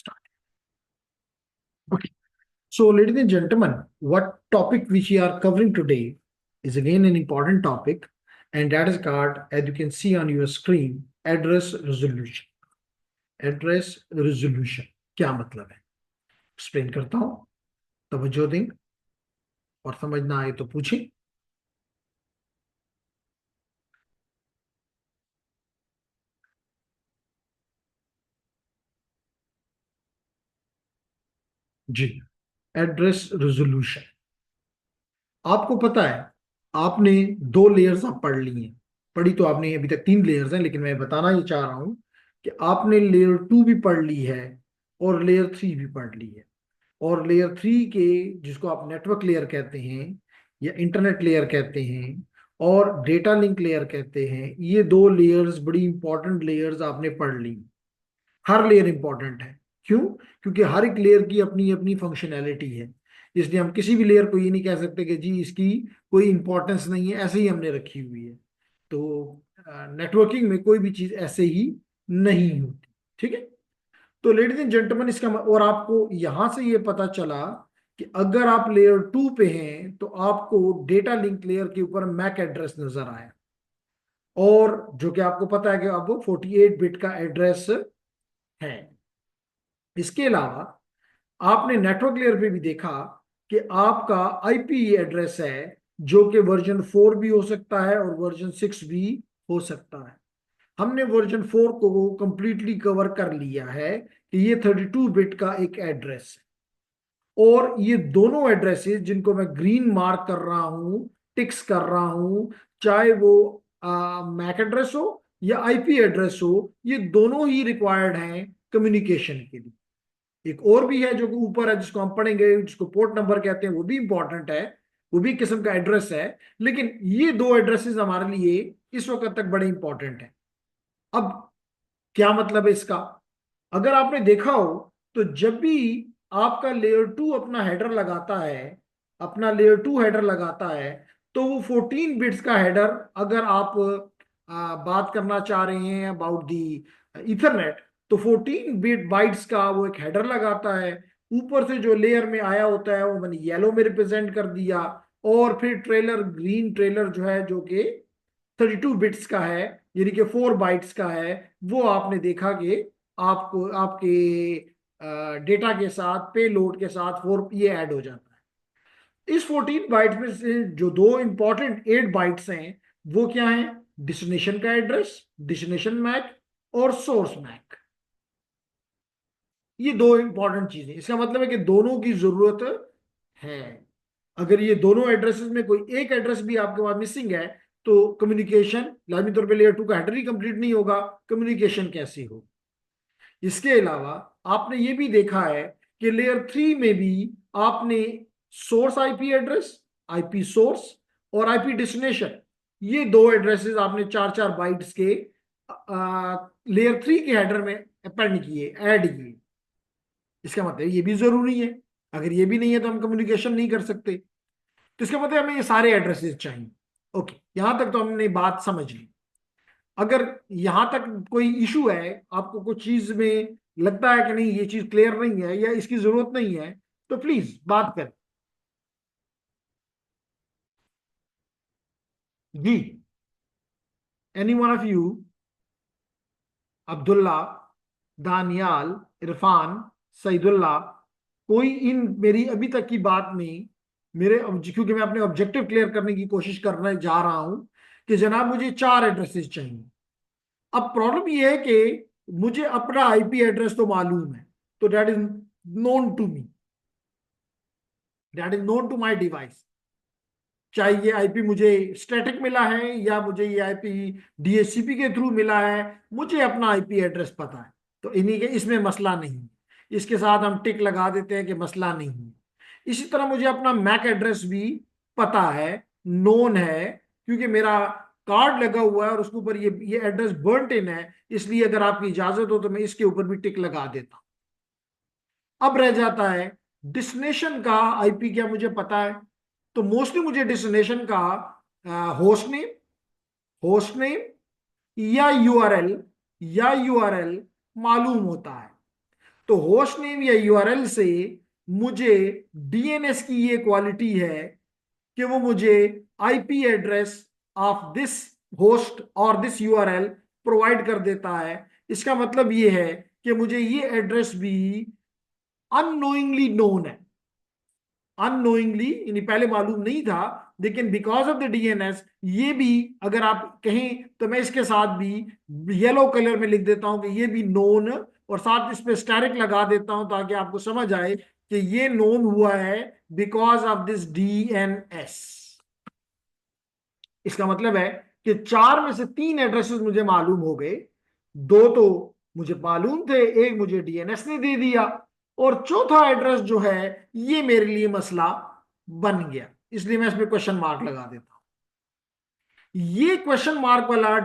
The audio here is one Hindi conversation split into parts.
Start. Okay. So, ladies and gentlemen, what topic which we are covering today is again an important topic, and that is called, as you can see on your screen, address resolution. Address resolution क्या मतलब है? एक्सप्लेन करता हूं, तवज्जो दें और समझ ना आए तो पूछें. जी. Address resolution. आपको पता है, आपने दो लेयर्स आप पढ़ ली हैं. पढ़ी तो आपने अभी तक तीन लेयर्स हैं, लेकिन मैं बताना ये चाह रहा हूं कि आपने लेयर टू भी पढ़ ली है और लेयर थ्री भी पढ़ ली है. और लेयर थ्री के, जिसको आप नेटवर्क लेयर कहते हैं या इंटरनेट लेयर कहते हैं और डेटा लिंक लेयर कहते हैं, ये दो लेयर्स बड़ी इंपॉर्टेंट लेयर्स आपने पढ़ ली. हर लेयर इंपॉर्टेंट है. क्यों? क्योंकि हर एक लेयर की अपनी अपनी फंक्शनैलिटी है. इसलिए हम किसी भी लेयर को ये नहीं कह सकते कि जी इसकी कोई इंपॉर्टेंस नहीं है, ऐसे ही हमने रखी हुई है. तो नेटवर्किंग में कोई भी चीज ऐसे ही नहीं होती. ठीक है. तो लेडीज एंड जेंटलमैन, और आपको यहां से ये पता चला कि अगर आप लेयर टू पे हैं तो आपको डेटा लिंक लेयर के ऊपर मैक एड्रेस नजर आया, और जो कि आपको पता है कि अब 48 बिट का एड्रेस है. इसके अलावा आपने नेटवर्क लेयर पे भी देखा कि आपका आईपी एड्रेस है, जो कि वर्जन 4 भी हो सकता है और वर्जन 6 भी हो सकता है. हमने वर्जन 4 को कंप्लीटली कवर कर लिया है कि ये 32 बिट का एक एड्रेस है. और ये दोनों एड्रेसेस जिनको मैं ग्रीन मार्क कर रहा हूं, टिक्स कर रहा हूं, चाहे वो मैक एड्रेस हो या आईपी एड्रेस हो, ये दोनों ही रिक्वायर्ड हैं कम्युनिकेशन के लिए. एक और भी है जो कि ऊपर है, जिसको हम पढ़ेंगे, जिसको पोर्ट नंबर कहते हैं, वो भी इंपॉर्टेंट है, वो भी किस्म का एड्रेस है. लेकिन ये दो एड्रेसेस हमारे लिए इस वक्त तक बड़े इंपॉर्टेंट है. अब क्या मतलब है इसका? अगर आपने देखा हो तो जब भी आपका लेयर टू अपना हेडर लगाता है, अपना लेयर टू हेडर लगाता है, तो वो 14 बिट्स का हेडर, अगर आप बात करना चाह रहे हैं अबाउट दी इथरनेट, तो 14 बिट बाइट्स का वो एक हेडर लगाता है. ऊपर से जो लेयर में आया होता है वो मैंने येलो में रिप्रेजेंट कर दिया, और फिर ट्रेलर, ग्रीन ट्रेलर जो है, जो कि 32 बिट्स का है, यानी कि 4 बाइट्स का है, वो आपने देखा कि आपको आपके डेटा के साथ, पे लोड के साथ 4 ये ऐड हो जाता है. इस 14 बाइट्स में से जो दो इंपॉर्टेंट 8 बाइट्स हैं, वो क्या है? डेस्टिनेशन का एड्रेस, डेस्टिनेशन मैक और सोर्स मैक. ये दो इंपॉर्टेंट चीजें. इसका मतलब है कि दोनों की जरूरत है. अगर ये दोनों एड्रेसेस में कोई एक एड्रेस भी आपके पास मिसिंग है, तो कम्युनिकेशन लाजमी तौर पे लेयर टू का हेडर ही कंप्लीट नहीं होगा. कम्युनिकेशन कैसी हो? इसके अलावा आपने ये भी देखा है कि लेयर थ्री में भी आपने source IP address, IP source और आईपी डेस्टिनेशन, ये दो एड्रेसेस आपने चार चार बाइट्स के लेयर थ्री के हेडर में अपेंड किए, ऐड किए. इसका मतलब ये भी जरूरी है. अगर ये भी नहीं है तो हम कम्युनिकेशन नहीं कर सकते. तो इसका मतलब हमें ये सारे एड्रेसेस चाहिए. ओके, यहां तक तो हमने बात समझ ली. अगर यहां तक कोई इशू है, आपको कुछ चीज में लगता है कि नहीं ये चीज क्लियर नहीं है या इसकी जरूरत नहीं है, तो प्लीज बात करें. जी. Any one of you? Abdullah, Daniyal, Irfan, Saeedullah, कोई इन मेरी अभी तक की बात में, क्योंकि मैं अपने ऑब्जेक्टिव क्लियर करने की कोशिश करने जा रहा हूं कि जनाब मुझे चार एड्रेसेस चाहिए. अब प्रॉब्लम ये है कि मुझे अपना आईपी एड्रेस तो मालूम है, तो that is known to me, that is known to my device. चाहे ये आईपी मुझे स्टैटिक मिला है या मुझे ये आईपी डीएचसीपी के थ्रू मिला है, मुझे अपना आईपी एड्रेस पता है. तो इन्हीं के, इसमें मसला नहीं है. इसके साथ हम टिक लगा देते हैं कि मसला नहीं है. इसी तरह मुझे अपना मैक एड्रेस भी पता है, नोन है, क्योंकि मेरा कार्ड लगा हुआ है और उसके ऊपर ये एड्रेस बर्नट इन है. इसलिए अगर आपकी इजाजत हो तो मैं इसके ऊपर भी टिक लगा देता हूं. अब रह जाता है डेस्टिनेशन का आईपी, क्या मुझे पता है? तो मोस्टली मुझे डेस्टिनेशन का होस्ट नेम या यूआरएल मालूम होता है. तो होस्ट नेम या यूआरएल से मुझे डीएनएस की ये क्वालिटी है कि वो मुझे IP address of this host और दिस यूआरएल प्रोवाइड कर देता है। इसका मतलब ये है कि मुझे ये एड्रेस भी अननोइंगली नोन है। अननोइंगली यानी पहले मालूम नहीं था, लेकिन बिकॉज ऑफ द डीएनएस ये भी, अगर आप कहें तो मैं इसके साथ भी येलो कलर में लिख देता हूं कि ये भी नोन, और साथ इस पे स्टैरिक लगा देता हूं ताकि आपको समझ आए कि ये नोन हुआ है बिकॉज ऑफ दिस डीएनएस। इसका मतलब है कि चार में से तीन एड्रेसेस मुझे मालूम हो गए, दो तो मुझे मालूम थे, एक मुझे डीएनएस ने दे दिया, और चौथा एड्रेस जो है ये मेरे लिए मसला बन गया। इसलिए मैं इसमें क्वेश्चन मार्क लगा देता हूं। ये क्वेश्चन मार्क वाला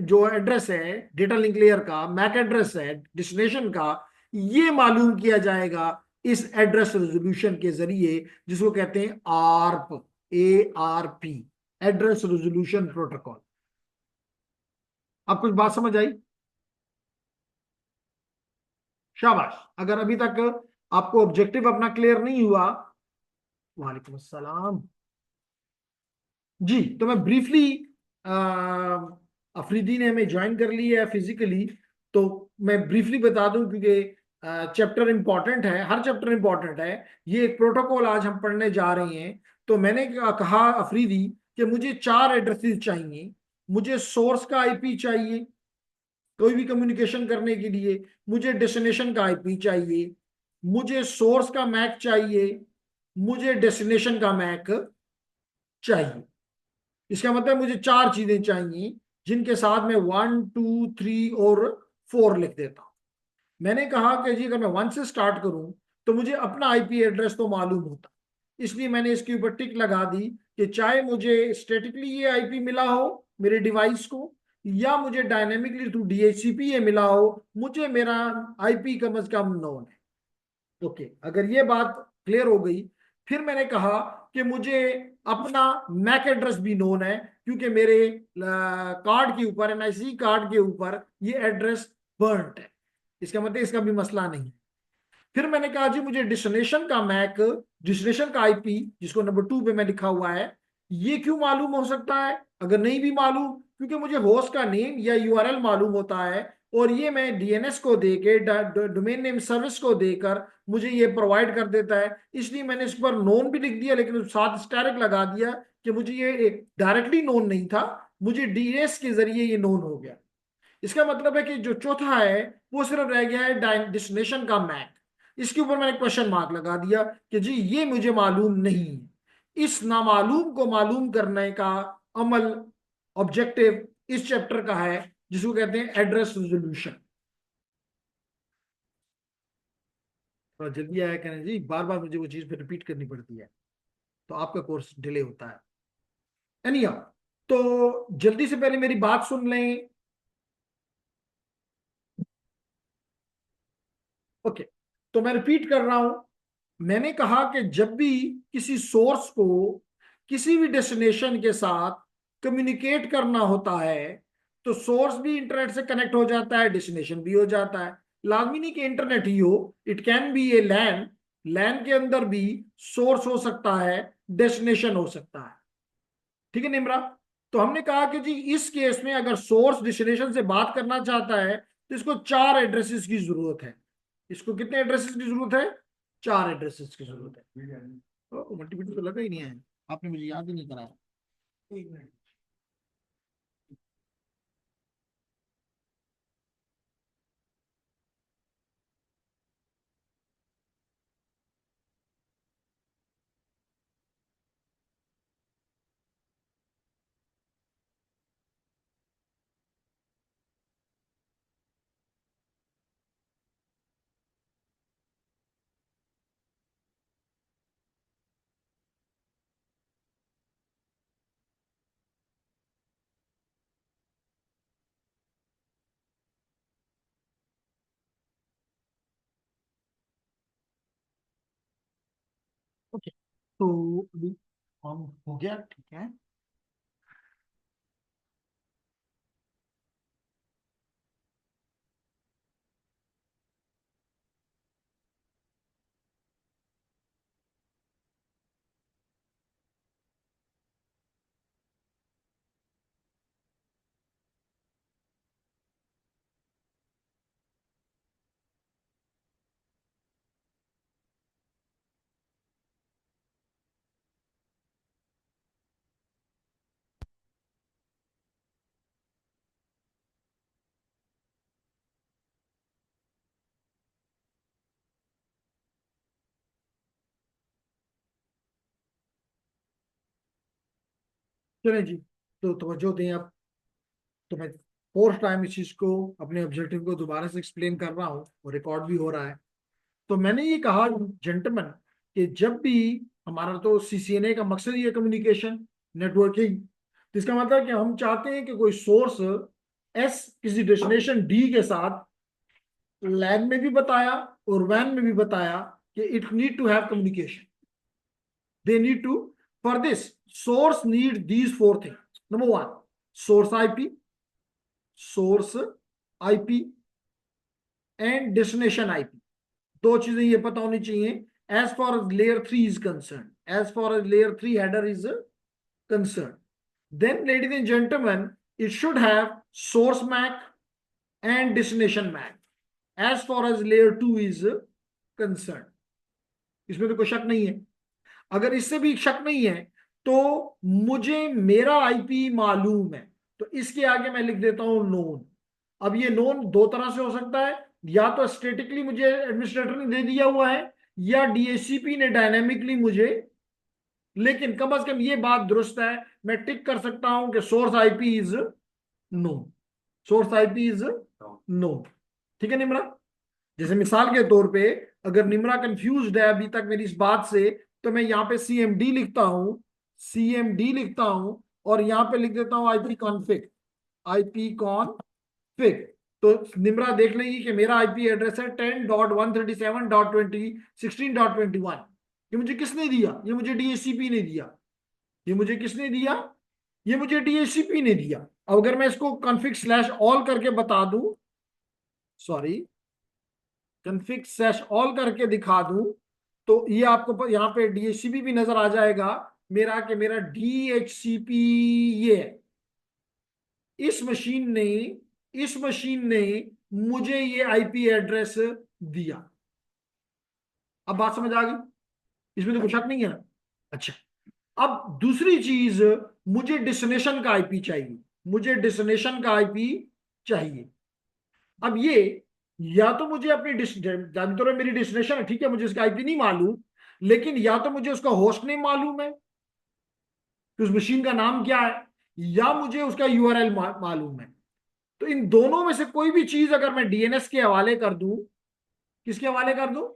जो एड्रेस है डेटा लिंक लेयर का, मैक एड्रेस है डेस्टिनेशन का, ये मालूम किया जाएगा इस एड्रेस रेजोल्यूशन के जरिए, जिसको कहते हैं आरप, ARP, एड्रेस रेजोल्यूशन प्रोटोकॉल। आप कुछ बात समझ आई? शाबाश। अगर अभी तक आपको ऑब्जेक्टिव अपना क्लियर नहीं हुआ, वालेकुम अस्सलाम जी, तो मैं ब्रीफली, अफरीदी ने हमें ज्वाइन कर लिया है फिजिकली, तो मैं ब्रीफली बता दूं क्योंकि चैप्टर इंपॉर्टेंट है, हर चैप्टर इंपॉर्टेंट है। ये एक प्रोटोकॉल आज हम पढ़ने जा रहे हैं। तो मैंने कहा अफरीदी कि मुझे चार एड्रेसेस चाहिए। मुझे सोर्स का आईपी चाहिए कोई भी कम्युनिकेशन करने के लिए, मुझे डेस्टिनेशन का आईपी चाहिए, मुझे सोर्स का मैक चाहिए, मुझे डेस्टिनेशन का मैक चाहिए। इसका मतलब मुझे चार चीजें चाहिए जिनके साथ मैं 1 2 3 और 4 लिख देता हूं। मैंने कहा कि जी अगर मैं 1 से स्टार्ट करूं तो मुझे अपना आईपी एड्रेस तो मालूम होता, इसलिए मैंने इसके ऊपर टिक लगा दी कि चाहे मुझे स्टेटिकली ये आईपी मिला हो मेरे डिवाइस को, या मुझे डायनेमिकली थ्रू डीएचसीपी ये मिला हो, मुझे मेरा आईपी कम से कम नोन है। ओके, अगर ये बात क्लियर हो गई, फिर मैंने कहा कि मुझे अपना मैक एड्रेस भी नोन है, क्योंकि मेरे कार्ड के ऊपर, एनआईसी कार्ड के ऊपर ये एड्रेस बर्न्ट है। इसका मतलब इसका भी मसला नहीं। फिर मैंने कहा जी मुझे डेस्टिनेशन का मैक, डेस्टिनेशन का आईपी जिसको नंबर 2 पे मैं लिखा हुआ है, ये क्यों मालूम हो सकता है अगर नहीं भी मालूम? क्योंकि मुझे होस्ट का नेम या यूआरएल मालूम होता है, और ये मैं डीएनएस को देके, डोमेन नेम सर्विस को देकर मुझे ये प्रोवाइड कर देता है। इसलिए मैंने इस पर नोन भी लिख दिया, लेकिन साथ स्टैरिक लगा दिया कि मुझे ये डायरेक्टली नोन नहीं था, मुझे डीएनएस के जरिए ये नोन हो गया। इसका मतलब है कि जो चौथा है वो सिर्फ रह गया है डेस्टिनेशन का मैक। इसके ऊपर मैंने क्वेश्चन मार्क लगा दिया कि जी ये मुझे मालूम नहीं है। इस नामालूम को मालूम करने का अमल, ऑब्जेक्टिव इस चैप्टर का है, जिसको कहते हैं एड्रेस रेजोल्यूशन। थोड़ा जल्दी आया करें जी, बार बार मुझे वो चीज फिर रिपीट करनी पड़ती है, तो आपका कोर्स डिले होता है। एनीहाउ, तो जल्दी से पहले मेरी बात सुन लें। ओके, तो मैं रिपीट कर रहा हूं। मैंने कहा कि जब भी किसी सोर्स को किसी भी डेस्टिनेशन के साथ कम्युनिकेट करना होता है, तो सोर्स भी इंटरनेट से कनेक्ट हो जाता है, डेस्टिनेशन भी हो जाता है। लाजमी नहीं कि इंटरनेट ही हो, इट कैन बी ए लैन। लैन के अंदर भी सोर्स हो सकता है, डेस्टिनेशन हो सकता है। ठीक है निम्रा? तो हमने कहा कि जी इस केस में अगर सोर्स डेस्टिनेशन से बात करना चाहता है तो इसको चार एड्रेसेस की जरूरत है। इसको कितने एड्रेसेस की जरूरत है? चार एड्रेसेस की जरूरत है। तो मल्टीप्लिकेशन तो लगा ही नहीं है, आपने मुझे याद ही नहीं कराया। एक मिनट। ओके, तो अभी ऑन हो गया, ठीक है। चलें जी, तो तवज्जो दें आप। तो मैं फोर्थ टाइम इस चीज को, अपने ऑब्जेक्टिव को दोबारा से एक्सप्लेन कर रहा हूँ और रिकॉर्ड भी हो रहा है। तो मैंने ये कहा जेंटलमैन कि जब भी हमारा, तो सीसीएनए का मकसद ही है कम्युनिकेशन, नेटवर्किंग। तो इसका मतलब है कि हम चाहते हैं कि कोई सोर्स एस किसी डेस्टिनेशन डी के साथ लैब में भी बताया और वैन में भी बताया कि it need to have communication. They need to, for this source need these four things. Number one, source IP, source IP and destination IP. दो चीजें ये पता होनी चाहिए as far as layer 3 is concern, as far as layer 3 header is concern. Then, ladies and gentlemen, it should have source MAC and destination MAC as far as layer 2 is concerned. इसमें तो कोई शक नहीं है। अगर इससे भी शक नहीं है तो मुझे मेरा आईपी मालूम है, तो इसके आगे मैं लिख देता हूं नोन। अब ये नोन दो तरह से हो सकता है, या तो स्टेटिकली मुझे एडमिनिस्ट्रेटर ने दे दिया हुआ है, या डीएचसीपी ने डायनेमिकली मुझे। लेकिन कम से कम ये बात दुरुस्त है, मैं टिक कर सकता हूं कि source IP is known, source IP is known. ठीक है निम्रा? जैसे मिसाल के तौर पे, अगर निम्रा कंफ्यूज्ड है अभी तक मेरी इस बात से, तो मैं यहाँ पे सीएमडी लिखता हूं, सीएमडी लिखता हूं, और यहाँ पे लिख देता हूं आईपी कॉन्फिग, आईपी कॉन्फिग। तो निम्रा देख लेगी कि मेरा आईपी एड्रेस है 10.137.20 16.21। ये मुझे किसने दिया? ये मुझे डीएचसीपी ने दिया। ये मुझे किसने दिया? ये मुझे डीएचसीपी ने दिया। अब अगर मैं इसको कॉन्फिग स्लैश ऑल करके बता दूं, सॉरी, कॉन्फिग स्लैश ऑल करके दिखा दूं, तो ये आपको यहाँ पे डीएचसीपी भी नजर आ जाएगा मेरा, कि मेरा डीएचसीपी ये है। इस मशीन ने, इस मशीन ने मुझे ये आईपी एड्रेस दिया। अब बात समझ आ गई? इसमें तो कुछ शक नहीं है ना? अच्छा, अब दूसरी चीज, मुझे डेस्टिनेशन का आईपी चाहिए, मुझे डेस्टिनेशन का आईपी चाहिए। अब ये, या तो मुझे अपनी जानते रहे मेरी डेस्टिनेशन है, ठीक है, मुझे उसका आईपी नहीं मालूम, लेकिन या तो मुझे उसका होस्ट नेम मालूम है कि उस मशीन का नाम क्या है, या मुझे उसका यूआरएल मालूम है। तो इन दोनों में से कोई भी चीज अगर मैं डीएनएस के हवाले कर दूं, किसके हवाले कर दूं?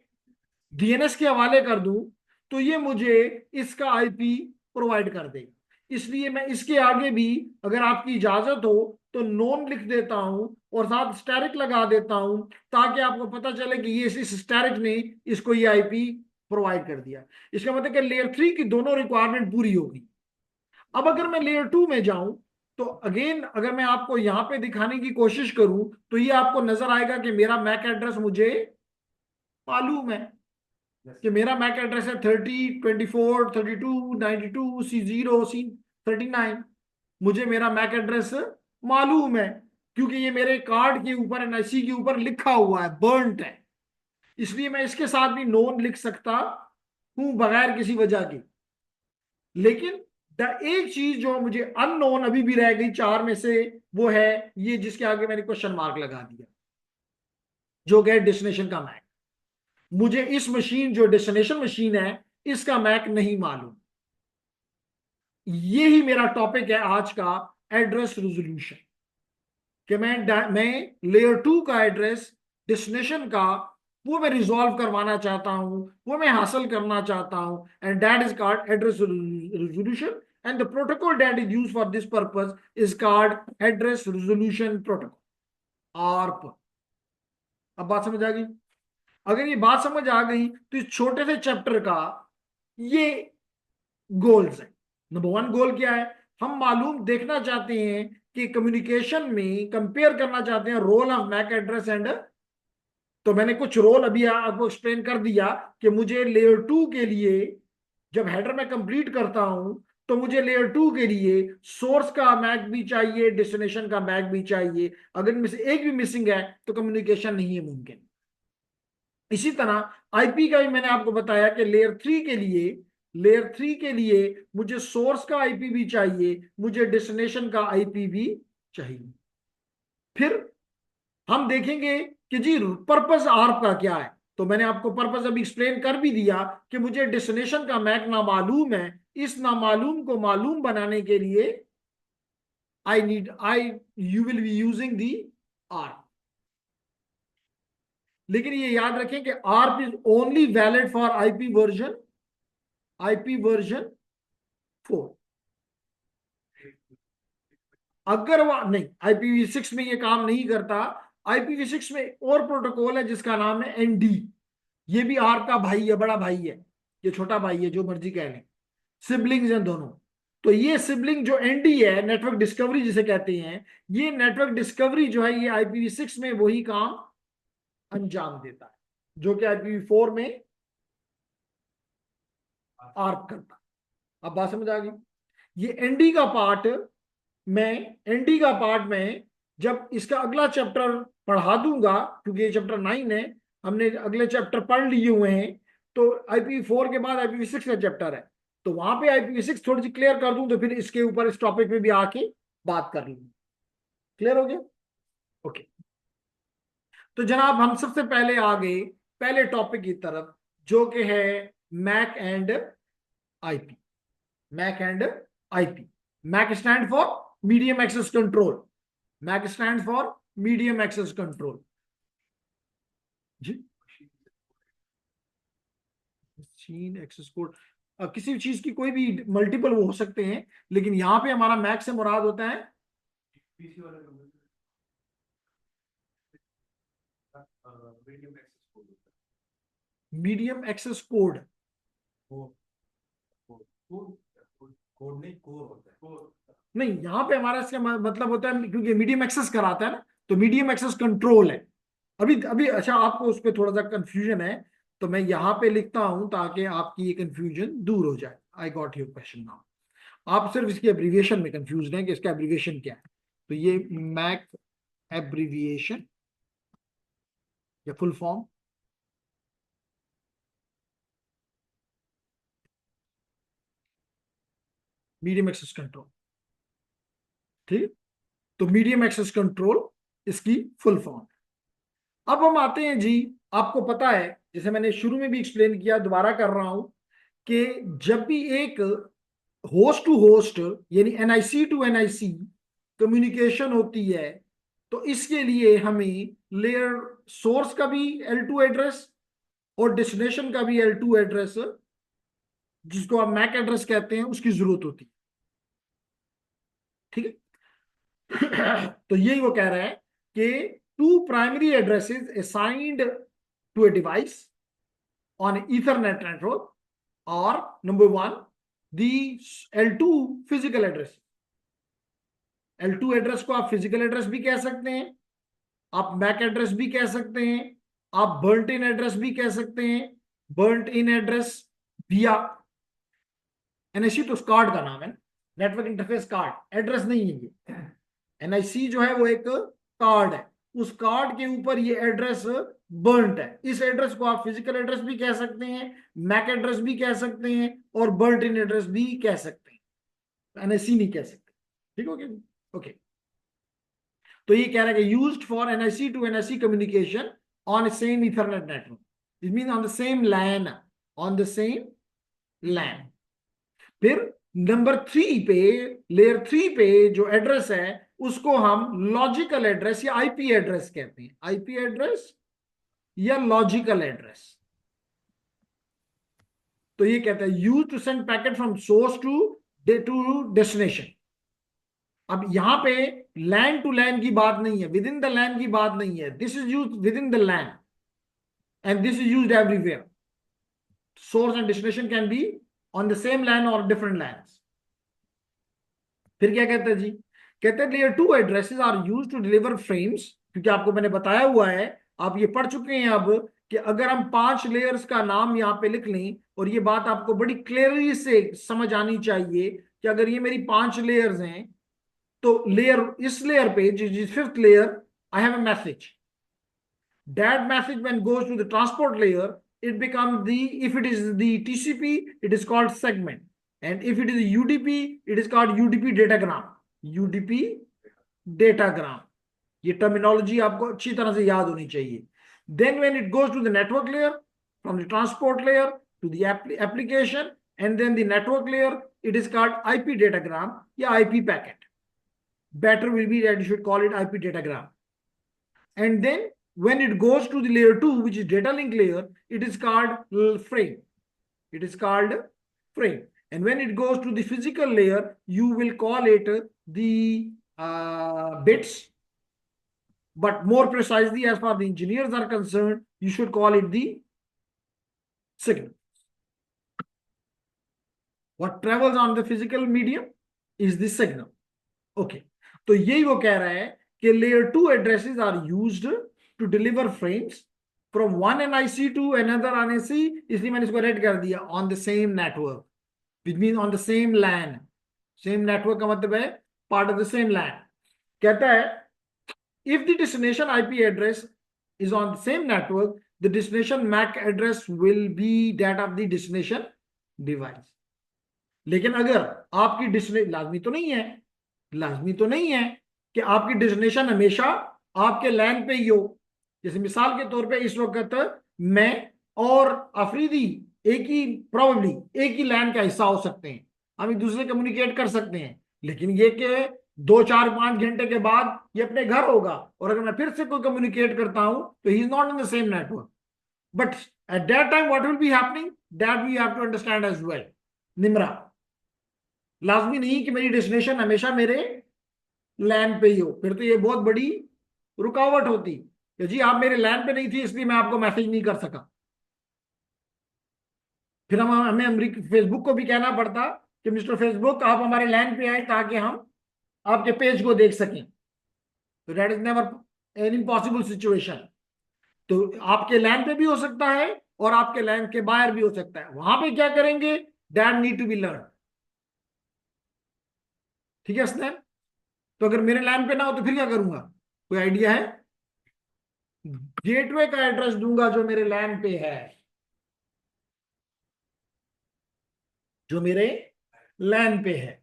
डीएनएस के हवाले कर दूं, तो ये मुझे इसका आईपी प्रोवाइड कर दे। इसलिए मैं इसके आगे भी, अगर आपकी इजाजत हो, तो नोन लिख देता हूं और साथ स्टैरिक लगा देता हूं, ताकि आपको पता चले कि ये इस स्टैरिक ने इसको ये आईपी प्रोवाइड कर दिया। इसका मतलब कि लेयर 3 की दोनों रिक्वायरमेंट पूरी होगी। अब अगर मैं लेयर 2 में जाऊं, तो अगेन अगर मैं आपको यहां पे दिखाने की कोशिश करूं, तो ये आपको नजर आएगा कि मेरा मैक एड्रेस मुझे मालूम है, कि मेरा मैक एड्रेस है 30, 24, 32, 92, C0, C39। मुझे मेरा मैक एड्रेस मालूम है, क्योंकि ये मेरे कार्ड के ऊपर, एनआईसी के ऊपर लिखा हुआ है, बर्न्ट है। इसलिए मैं इसके साथ भी नोन लिख सकता हूं बगैर किसी वजह के। लेकिन एक चीज जो मुझे अननोन अभी भी रह गई चार में से, वो है ये जिसके आगे मैंने क्वेश्चन मार्क लगा दिया, जो है डेस्टिनेशन का मैक। मुझे इस मशीन, जो डेस्टिनेशन मशीन है, इसका मैक नहीं मालूम। यही मेरा टॉपिक है आज का, एड्रेस रेजोल्यूशन। कि मैं लेयर 2 का एड्रेस, डेस्टिनेशन का, वो मैं रिजॉल्व करवाना चाहता हूं, वो मैं हासिल करना चाहता हूं, and that is called address resolution. And the protocol that is used for this purpose is called address resolution protocol, ARP. अब बात समझ आ गई? अगर ये बात समझ आ गई, तो इस छोटे से चैप्टर का ये गोल्स है। नंबर वन गोल क्या है? हम मालूम देखना चाहते हैं कि कम्युनिकेशन में कंपेयर करना चाहते हैं role of MAC address and. तो मैंने कुछ रोल अभी आपको एक्सप्लेन कर दिया कि मुझे लेयर 2 के लिए, जब हेडर में कंप्लीट करता हूं, तो मुझे लेयर 2 के लिए सोर्स का मैक भी चाहिए, डेस्टिनेशन का मैक भी चाहिए। अगर इनमें से एक भी मिसिंग है तो कम्युनिकेशन नहीं है मुमकिन। इसी तरह आईपी का भी मैंने आपको बताया कि लेयर 3 के लिए, लेयर 3 के लिए मुझे सोर्स का आईपी भी चाहिए, मुझे डेस्टिनेशन का आईपी भी चाहिए। फिर हम देखेंगे कि जी पर्पस आर्प का क्या है। तो मैंने आपको पर्पस अभी एक्सप्लेन कर भी दिया कि मुझे डेस्टिनेशन का मैक ना मालूम है, इस ना मालूम को मालूम बनाने के लिए I you will be using the ARP. लेकिन ये याद रखें कि ARP is only valid for IP version 4। अगर वह नहीं, IPv6 में ये काम नहीं करता। IPv6 में और प्रोटोकॉल है जिसका नाम है एनडी। ये भी आर्प का भाई है, बड़ा भाई है, ये छोटा भाई है, जो मर्जी कह लें, सिबलिंग्स हैं दोनों। तो ये सिबलिंग जो एनडी है, नेटवर्क डिस्कवरी जिसे कहते हैं, ये नेटवर्क डिस्कवरी जो है ये IPv6 में वही काम अंजाम देता है जो कि IPv4 में आर्प करता है। अब बात समझ आ गई। ये एनडी का पार्ट मैं एनडी का पार्ट में जब इसका अगला चैप्टर पढ़ा दूंगा, क्योंकि ये चैप्टर 9 है, हमने अगले चैप्टर पढ़ लिए हुए हैं। तो IPv4 के बाद IPv6 का चैप्टर है, तो वहां पे IPv6 थोड़ी सी क्लियर कर दूं, तो फिर इसके ऊपर इस टॉपिक पे भी आके बात कर लूंगा। क्लियर हो गया? ओके। तो जनाब हम सबसे पहले आ गए पहले टॉपिक की तरफ, जो कि है MAC and IP. MAC and IP. MAC stand for medium access control. MAC stand for medium access control. जी, मशीन एक्सेस कोड। किसी भी चीज की कोई भी मल्टीपल वो हो सकते हैं, लेकिन यहां पे हमारा मैक से मुराद होता है मीडियम एक्सेस कोड। नहीं, यहां पे हमारा इसका मतलब होता है, क्योंकि मीडियम एक्सेस कराता है ना, तो मीडियम एक्सेस कंट्रोल है। अभी अभी अच्छा, आपको उस पर थोड़ा सा कंफ्यूजन है, तो मैं यहाँ पे लिखता हूं ताकि आपकी ये कंफ्यूजन दूर हो जाए। I got your question now. आप सिर्फ इसकी एब्रीविएशन में कंफ्यूज हैं कि इसका एब्रीविएशन क्या है। तो ये मैक एब्रीविएशन या full form, medium access control. ठीक। तो मीडियम एक्सेस कंट्रोल इसकी फुल फॉर्म। अब हम आते हैं जी, आपको पता है, जैसे मैंने शुरू में भी एक्सप्लेन किया, दोबारा कर रहा हूं, कि जब भी एक होस्ट टू होस्ट यानी NIC टू NIC कम्युनिकेशन होती है, तो इसके लिए हमें लेयर सोर्स का भी L2 एड्रेस और डेस्टिनेशन का भी L2 एड्रेस, जिसको आप मैक एड्रेस कहते हैं, उसकी जरूरत होती है। ठीक है। तो यही वो कह रहा है कि two primary addresses assigned to a device on Ethernet network or number one, the L2 physical address। L2 address को आप फिजिकल एड्रेस भी कह सकते हैं, आप मैक एड्रेस भी कह सकते हैं, आप बर्ंट इन एड्रेस भी कह सकते हैं। बर्ंट इन एड्रेस विया NIC तो कार्ड का नाम है, नेटवर्क इंटरफेस कार्ड, एड्रेस नहीं है ये। NIC जो है वो एक कार्ड है, उस कार्ड के ऊपर ये एड्रेस बर्ंट है। इस एड्रेस को आप फिजिकल एड्रेस भी कह सकते हैं, मैक एड्रेस भी कह सकते हैं, और बर्ंट इन एड्रेस भी कह सकते हैं, NIC नहीं कह सकते। ठीक हो गया? ओके। तो ये कह रहा है कि used for NIC to NIC communication on same Ethernet network, it mean on the same LAN, on the same LAN. फिर नंबर 3 पे, लेयर 3 पे जो एड्रेस है, उसको हम लॉजिकल एड्रेस या IP एड्रेस कहते हैं। IP एड्रेस या लॉजिकल एड्रेस। तो ये कहता है use to send packet from source to destination. अब यहां पे लैन टू लैन की बात नहीं है, विद इन द लैन की बात नहीं है। This is use with in the LAN and this is used everywhere. Source and destination can be on the same LAN और डिफरेंट लैंड्स। फिर क्या कहते हैं जी? कहते हैं layer 2 addresses are use to deliver frames, क्योंकि आपको मैंने बताया हुआ है, आप ये पढ़ चुके हैं अब, कि अगर हम 5 लेयर्स का नाम यहाँ पे लिख लें, और ये बात आपको बड़ी क्लियरली से समझ आनी चाहिए कि अगर ये मेरी 5 लेयर्स हैं, तो इस लेयर पे, जिस 5th layer, I have a message. That message when goes to the transport layer, it becomes if it is the TCP, it is called segment. And if it is UDP, it is called UDP datagram. UDP datagram. ये टर्मिनोलॉजी आपको अच्छी तरह से याद होनी चाहिए। Then when it goes to the network layer, from the transport layer to the application, and then the network layer, it is called IP datagram या IP packet. Better will be that you should call it IP datagram. And then when it goes to the layer 2, which is data link layer, it is called frame. It is called frame. And when it goes to the physical layer, you will call it the bits. But more precisely, as far as the engineers are concerned, you should call it the signal. What travels on the physical medium is the signal. Okay. तो यही वो कह रहा है कि layer 2 addresses are used to deliver frames from one NIC to another NIC. इसलिए मैंने इसको रेड कर दिया on the same network, which means on the same LAN. Same network का मतलब है part of the same LAN. कहता है if the destination IP address is on the same network, the destination MAC address will be that of the destination device. लेकिन अगर आपकी डेस्टिनेशन लाजमी तो नहीं है कि आपकी डेस्टिनेशन हमेशा आपके लैन पे ही हो. जैसे मिसाल के तौर पे इस वक्त मैं और अफरीदी प्रोबेबली एक ही लैन का हिस्सा हो सकते हैं, हम एक दूसरे कम्युनिकेट कर सकते हैं, लेकिन ये कि 2 4 5 घंटे के बाद ये अपने घर होगा और अगर मैं फिर से कोई कम्युनिकेट करता हूं तो he is not in the same network. But at that time what will be happening, that we have to understand as well. Nimra, लाजमी नहीं कि मेरी डेस्टिनेशन हमेशा मेरे लैन पे ही हो, फिर तो ये बहुत बड़ी रुकावट होती कि जी आप मेरे लैन पे नहीं थी इसलिए मैं आपको मैसेज नहीं कर सका. फिर हमें अमेरिका फेसबुक को भी कहना पड़ता कि मिस्टर फेसबुक आप हमारे लैन पे आए ताकि हम आपके पेज को देख सकें. तो that is never an impossible situation. तो आपके लैन पे भी हो सकता है और आपके लैन के बाहर भी हो सकता है. वहां पे क्या करेंगे, that need to be learn. ठीक है स्नैप. तो अगर मेरे लैन पे ना हो तो फिर क्या करूंगा, कोई आइडिया है? गेटवे का एड्रेस दूंगा जो मेरे लैन पे है, जो मेरे लैन पे है.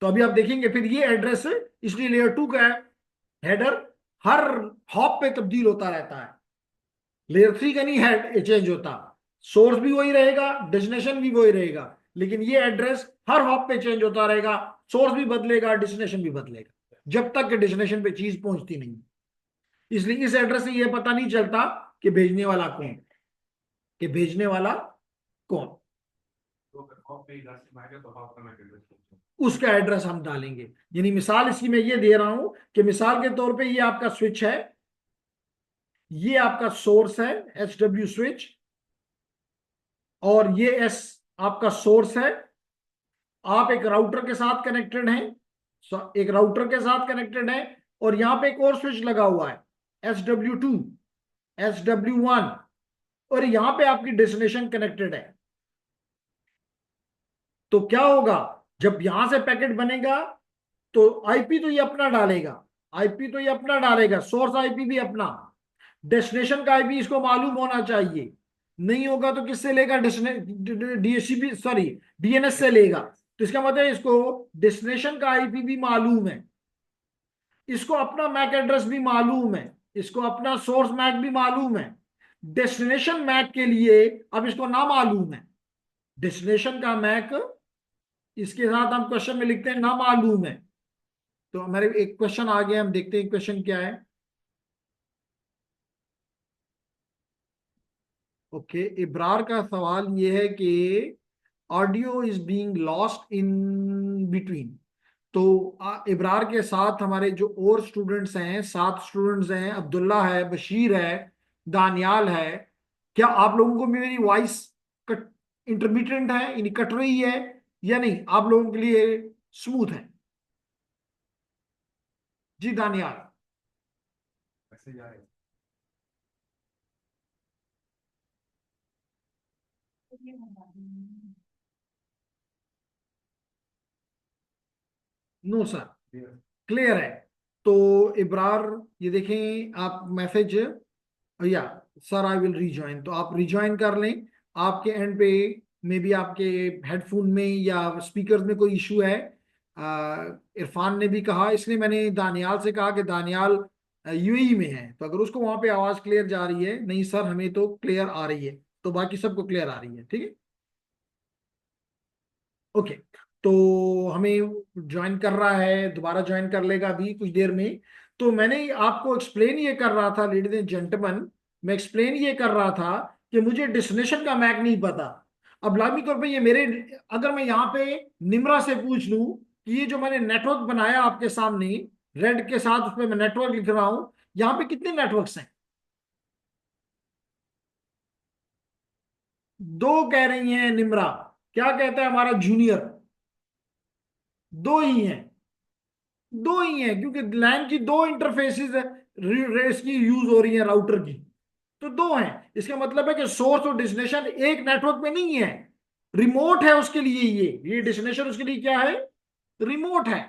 तो अभी आप देखेंगे फिर ये एड्रेस, इसलिए लेयर 2 का हेडर हर हॉप पे तब्दील होता रहता है. लेयर 3 का नहीं हेड चेंज होता, सोर्स भी वही रहेगा, डेस्टिनेशन भी वही रहेगा, लेकिन ये एड्रेस हर हॉप पे चेंज होता रहेगा. सोर्स भी बदलेगा, डेस्टिनेशन भी बदलेगा, जब तक कि डेस्टिनेशन पे चीज पहुंचती नहीं. इसलिए इस एड्रेस से यह पता नहीं चलता कि भेजने वाला कौन, कि भेजने वाला कौन. उसका एड्रेस हम डालेंगे. यानी मिसाल इसकी मैं ये दे रहा हूं कि मिसाल के तौर पे ये आपका स्विच है, ये आपका सोर्स है HW स्विच, और ये S आपका सोर्स है. आप एक राउटर के साथ कनेक्टेड हैं, एक राउटर के साथ कनेक्टेड है, और यहां पे एक और स्विच लगा हुआ है SW2, SW1, और यहां पे आपकी डेस्टिनेशन कनेक्टेड है. तो क्या होगा, जब यहां से पैकेट बनेगा तो आईपी तो ये अपना डालेगा, सोर्स आईपी भी अपना, डेस्टिनेशन का आईपी इसको मालूम होना चाहिए. नहीं होगा तो किससे लेगा, डीएचसीपी सॉरी डीएनएस से लेगा. तो इसका मतलब इसको डेस्टिनेशन का आईपी भी मालूम है, इसको अपना मैक एड्रेस भी मालूम है, इसको अपना सोर्स मैक भी मालूम है. डेस्टिनेशन मैक के लिए अब इसको ना मालूम है, डेस्टिनेशन का मैक इसके साथ हम क्वेश्चन में लिखते हैं ना मालूम है. तो हमारे एक क्वेश्चन आ गया, हम देखते हैं क्वेश्चन क्या है. ओके, इब्रार का सवाल ये है कि audio is being lost in between. तो इब्रार के साथ हमारे जो और स्टूडेंट्स हैं, 7 स्टूडेंट्स हैं, अब्दुल्ला है, बशीर है, दानियाल है. क्या आप लोगों को मेरी वॉइस कट इंटरमिटेंट है, यानी कट रही है या नहीं, आप लोगों के लिए स्मूथ है? जी दानियाल. ऐसे जा रहे नो सर, क्लियर है. तो इब्रार ये देखें आप मैसेज, या सर आई विल रिज्वाइन, तो आप रिज्वाइन कर लें. आपके एंड पे मे बी आपके हेडफोन में या स्पीकर में कोई इशू है. इरफान ने भी कहा, इसलिए मैंने दानियाल से कहा कि दानियाल यूएई में है, तो अगर उसको वहां पे आवाज क्लियर जा रही है, नहीं सर हमें तो क्लियर आ रही है, तो बाकी सबको क्लियर आ रही है, ठीक है। ओके, तो हमें ज्वाइन कर रहा है, दोबारा ज्वाइन कर लेगा अभी कुछ देर में। तो मैंने आपको एक्सप्लेन ये कर रहा था लेडीज एंड जेंटलमैन, मैं एक्सप्लेन ये कर रहा था कि मुझे डेस्टिनेशन का मैक नहीं पता। अब लाजमी तौर पे ये मेरे, अगर मैं यहाँ पे निम्रा से पूछ लूं कि ये जो मैंने नेटवर्क बनाया आपके सामने रेड के साथ, उसमें मैं नेटवर्क लिख रहा हूं, यहाँ पे कितने नेटवर्क्स हैं? दो कह रही हैं निम्रा। क्या कहता है हमारा जूनियर? दो ही हैं। दो ही हैं क्योंकि लैन की दो इंटरफेसेस रेस की यूज हो रही है राउटर की, तो दो हैं। इसका मतलब है कि सोर्स और डेस्टिनेशन एक नेटवर्क में नहीं है, रिमोट है उसके लिए। ये डेस्टिनेशन उसके लिए क्या है? रिमोट है।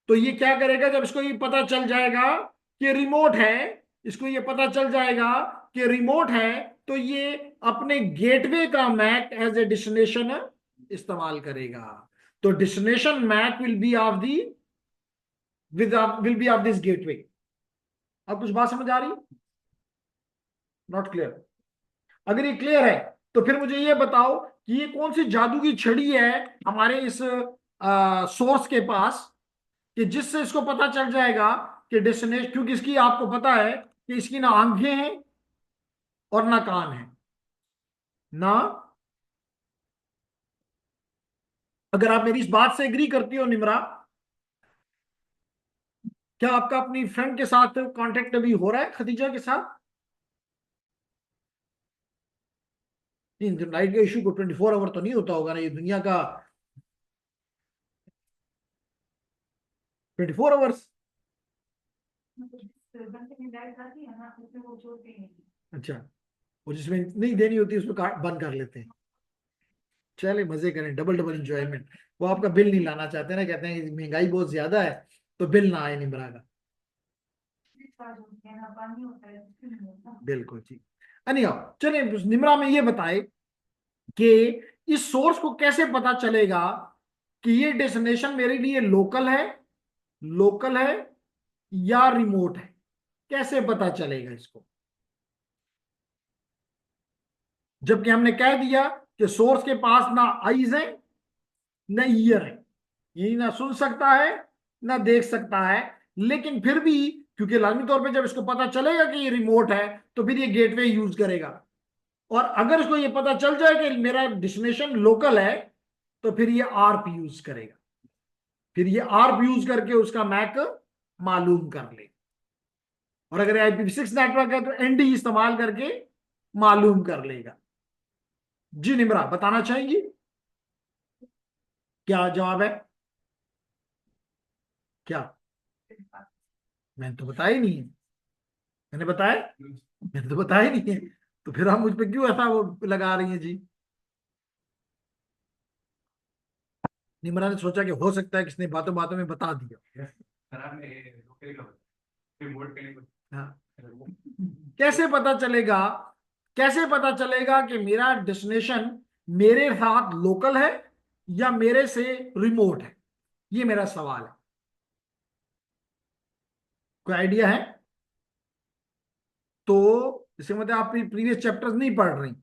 तो ये क्या करेगा जब इसको ये पता चल जाएगा कि रिमोट है, इसको ये पता चल जाएगा कि रिमोट है, तो ये अपने गेटवे का मैक एज ए डेस्टिनेशन इस्तेमाल करेगा। तो destination MAC will be of the will be of this gateway. अब कुछ बात समझ आ रही? Not clear? अगर ये क्लियर है तो फिर मुझे ये बताओ कि ये कौन सी जादू की छड़ी है हमारे इस सोर्स के पास, कि जिससे इसको पता चल जाएगा कि डेस्टिनेशन, क्योंकि इसकी आपको पता है कि इसकी ना आंखें हैं और ना कान है ना। अगर आप मेरी इस बात से एग्री करती हो निम्रा, क्या आपका अपनी फ्रेंड के साथ कांटेक्ट अभी हो रहा है, खदीजा के साथ? नहीं, लाइट का इशू को 24 आवर तो नहीं होता होगा ना, ये दुनिया का 24 आवर्स। अच्छा, और जिसमें नहीं देनी होती उसमें बंद कर लेते हैं। चले मजे करें, डबल डबल इंजॉयमेंट। वो आपका बिल नहीं लाना चाहते ना, कहते हैं कि महंगाई बहुत ज्यादा है तो बिल ना आए निमरा का। बिल्कुल ठीक। अनिया, चलिए निमरा में ये बताए कि इस सोर्स को कैसे पता चलेगा कि ये डेस्टिनेशन मेरे लिए लोकल है, लोकल है या रिमोट है? कैसे पता चलेगा इसको, जबकि हमने कह दिया कि सोर्स के पास ना आईज है ना ईयर है, ये ना सुन सकता है ना देख सकता है। लेकिन फिर भी, क्योंकि लाजमी तौर पे जब इसको पता चलेगा कि ये रिमोट है, तो फिर ये गेटवे यूज करेगा। और अगर इसको ये पता चल जाए कि मेरा डेस्टिनेशन लोकल है, तो फिर ये आरप यूज करेगा। फिर ये आरप यूज करके उसका मैक मालूम कर ले। और अगर IPv6 नेटवर्क है तो एनडी इस्तेमाल करके मालूम कर लेगा। जी निम्रा, बताना चाहेंगी? क्या जवाब है? क्या? मैंने तो बताया ही नहीं है। मैंने बताया? मैंने तो बताया ही नहीं है। तो फिर आप मुझ पे क्यों ऐसा वो लगा रही हैं जी? निम्रा ने सोचा कि हो सकता है किसने बातों बातों में बता दिया। हाँ। कैसे पता चलेगा, कैसे पता चलेगा कि मेरा डेस्टिनेशन मेरे साथ लोकल है या मेरे से रिमोट है? ये मेरा सवाल है। कोई आइडिया है? तो इसके मतलब आप प्रीवियस चैप्टर्स नहीं पढ़ रही।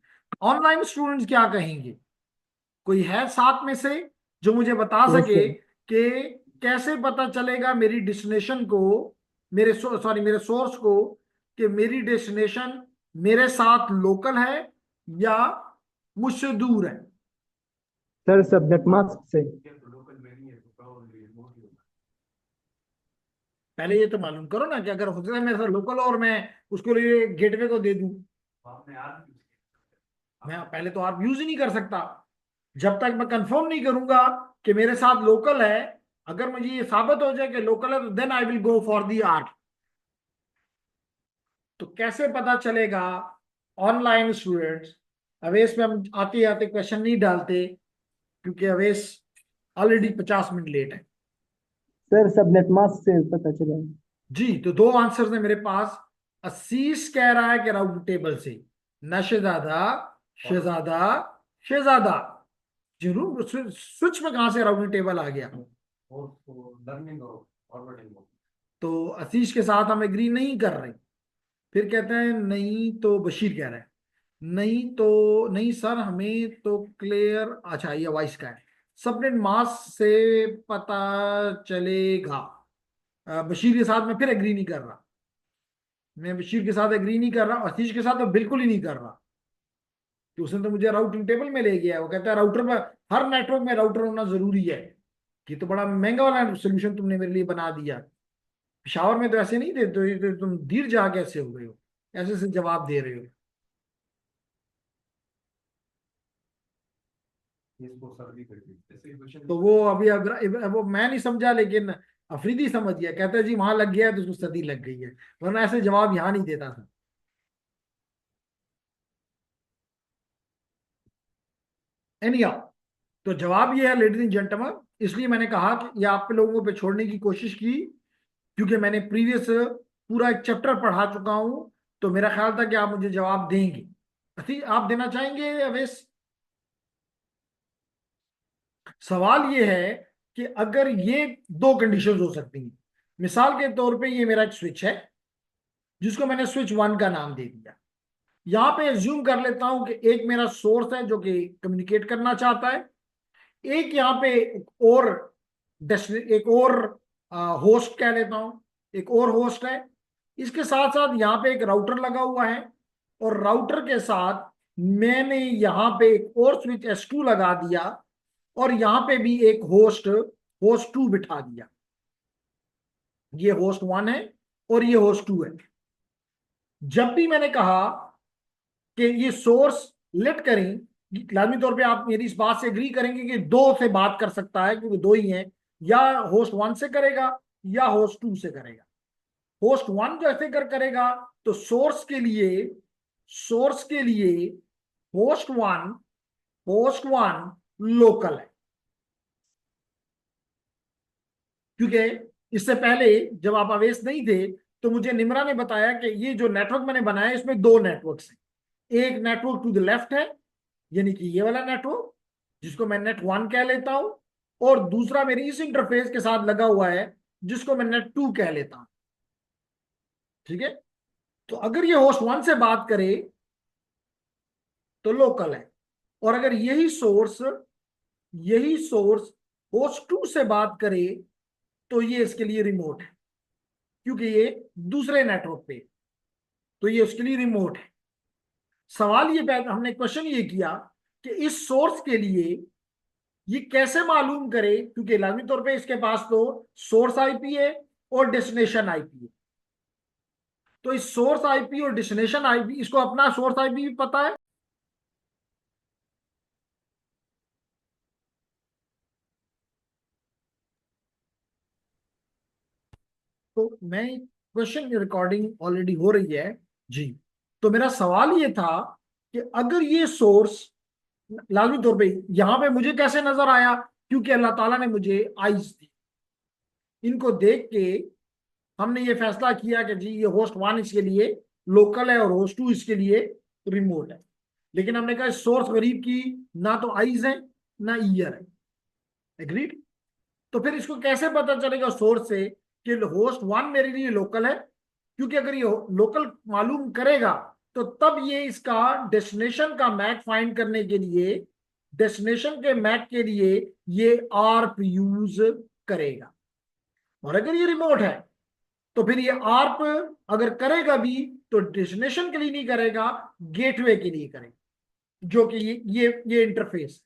ऑनलाइन स्टूडेंट्स क्या कहेंगे? कोई है साथ में से जो मुझे बता यस सके सर। कि कैसे पता चलेगा मेरी डेस्टिनेशन को, मेरे सॉरी मेरे सोर्स को, कि मेरी डेस्टिनेशन मेरे साथ लोकल है या मुझसे दूर है? सर सब्जेक्ट मास्क से। पहले ये तो मालूम करो ना कि अगर हो सकता है मेरे साथ लोकल और मैं उसको लिए गेटवे को दे दूं। मैं पहले तो आप यूज ही नहीं कर सकता जब तक मैं कंफर्म नहीं करूंगा कि मेरे साथ लोकल है। अगर मुझे ये साबित हो जाए कि लोकल है, तो then I will go for the ARP. तो कैसे पता चलेगा ऑनलाइन स्टूडेंट्स? अवेश में हम आते आते क्वेश्चन नहीं डालते क्योंकि अवेश ऑलरेडी 50 मिनट लेट है। सर सब्जेक्ट मास्क से पता चला। जी, तो दो आंसर्स है मेरे पास। असीस कह रहा है कि राउंड टेबल से, न शहजादा, शहजादा, शहजादा। जरूर स्विच में कहां से राउंड टेबल आ गया? तो आशीष के साथ हम एग्री नहीं कर रहे। फिर कहते हैं नहीं, तो बशीर कह रहा है नहीं, तो नहीं सर हमें तो क्लियर, अच्छा ये वॉइस का है, सबनेट मास्क से पता चलेगा। बशीर के साथ मैं फिर एग्री नहीं कर रहा। मैं बशीर के साथ एग्री नहीं कर रहा, आशीष के साथ तो बिल्कुल ही नहीं कर रहा कि उसने तो मुझे राउटिंग टेबल में ले गया है। वो कहता है राउटर में, हर नेटवर्क में राउटर होना जरूरी है। कि तो बड़ा महंगा वाला सोल्यूशन तुमने मेरे लिए बना दिया। पिशावर में तो ऐसे नहीं थे, तो तुम दीर जा कैसे हो गए हो, ऐसे ऐसे जवाब दे रहे हो। तो वो अभी अब वो मैं नहीं समझा, लेकिन अफरीदी समझ गया। कहता है जी वहां लग गया है तो उसको सदी लग गई है, वरना ऐसे जवाब यहाँ नहीं देता था। एनी, तो जवाब ये है लेडीज एंड जेंटलमैन। इसलिए मैंने कहा कि ये आप लोगों पे छोड़ने की कोशिश की, क्योंकि मैंने प्रीवियस पूरा एक चैप्टर पढ़ा चुका हूं। तो मेरा ख्याल था कि आप मुझे जवाब देंगे। आप देना चाहेंगे अवेश? सवाल ये है कि अगर ये दो कंडीशंस हो सकती हैं। मिसाल के तौर पे ये मेरा एक स्विच है, जिसको मैंने स्विच वन का नाम दे दिया। यहां पे एज्यूम कर लेता हूं कि एक मेरा सोर्स है जो कि कम्युनिकेट करना चाहता है, एक यहाँ पे और एक और होस्ट कह लेता हूं, एक और होस्ट है। इसके साथ साथ यहाँ पे एक राउटर लगा हुआ है, और राउटर के साथ मैंने यहाँ पे एक और स्विच S2 लगा दिया, और यहाँ पे भी एक होस्ट होस्ट टू बिठा दिया। ये होस्ट वन है और ये होस्ट टू है। जब भी मैंने कहा कि ये सोर्स लेट करें, लाजमी तौर पे आप मेरी इस बात से एग्री करेंगे कि दो से बात कर सकता है, क्योंकि दो ही हैं। या होस्ट वन से करेगा या होस्ट टू से करेगा। होस्ट वन जैसे करेगा तो सोर्स के लिए होस्ट वन लोकल है। क्योंकि इससे पहले जब आप अवेश नहीं थे, तो मुझे निम्रा ने बताया कि ये जो नेटवर्क मैंने बनाया इसमें दो नेटवर्क्स हैं। एक नेटवर्क टू द लेफ्ट है, यानी कि ये वाला नेटवर्क, जिसको मैं नेट वन कह लेता हूं, और दूसरा मेरे इस इंटरफेस के साथ लगा हुआ है, जिसको मैं नेट टू कह लेता हूं। ठीक है। तो अगर ये होस्ट वन से बात करे तो लोकल है, और अगर यही सोर्स होस्ट टू से बात करे तो ये इसके लिए रिमोट है, क्योंकि ये दूसरे नेटवर्क पे, तो ये उसके लिए रिमोट है। सवाल ये हमने क्वेश्चन ये किया कि इस सोर्स के लिए ये कैसे मालूम करे, क्योंकि लाजमी तौर पे इसके पास तो सोर्स आईपी है और डेस्टिनेशन आईपी है। तो इस सोर्स आईपी और डेस्टिनेशन आईपी, इसको अपना सोर्स आईपी भी पता है। तो मैं क्वेश्चन रिकॉर्डिंग ऑलरेडी हो रही है जी। तो मेरा सवाल ये था कि अगर ये सोर्स, लाजमी तौर पे यहां पे मुझे कैसे नजर आया, क्योंकि अल्लाह ताला ने मुझे आइज दी। इनको देख के हमने ये फैसला किया कि जी ये होस्ट वन इसके लिए लोकल है और होस्ट टू इसके लिए रिमोट है। लेकिन हमने कहा सोर्स गरीब की ना तो आइज है ना ईयर है। एग्रीड। तो फिर इसको कैसे पता चलेगा सोर्स से कि होस्ट वन मेरे लिए लोकल है? क्योंकि अगर ये लोकल मालूम करेगा, तो तब ये इसका डेस्टिनेशन का मैक फाइंड करने के लिए, डेस्टिनेशन के मैक के लिए ये आर्प यूज करेगा। और अगर ये रिमोट है तो फिर ये आर्प अगर करेगा भी तो डेस्टिनेशन के लिए नहीं करेगा, गेटवे के लिए करेगा, जो कि ये इंटरफेस।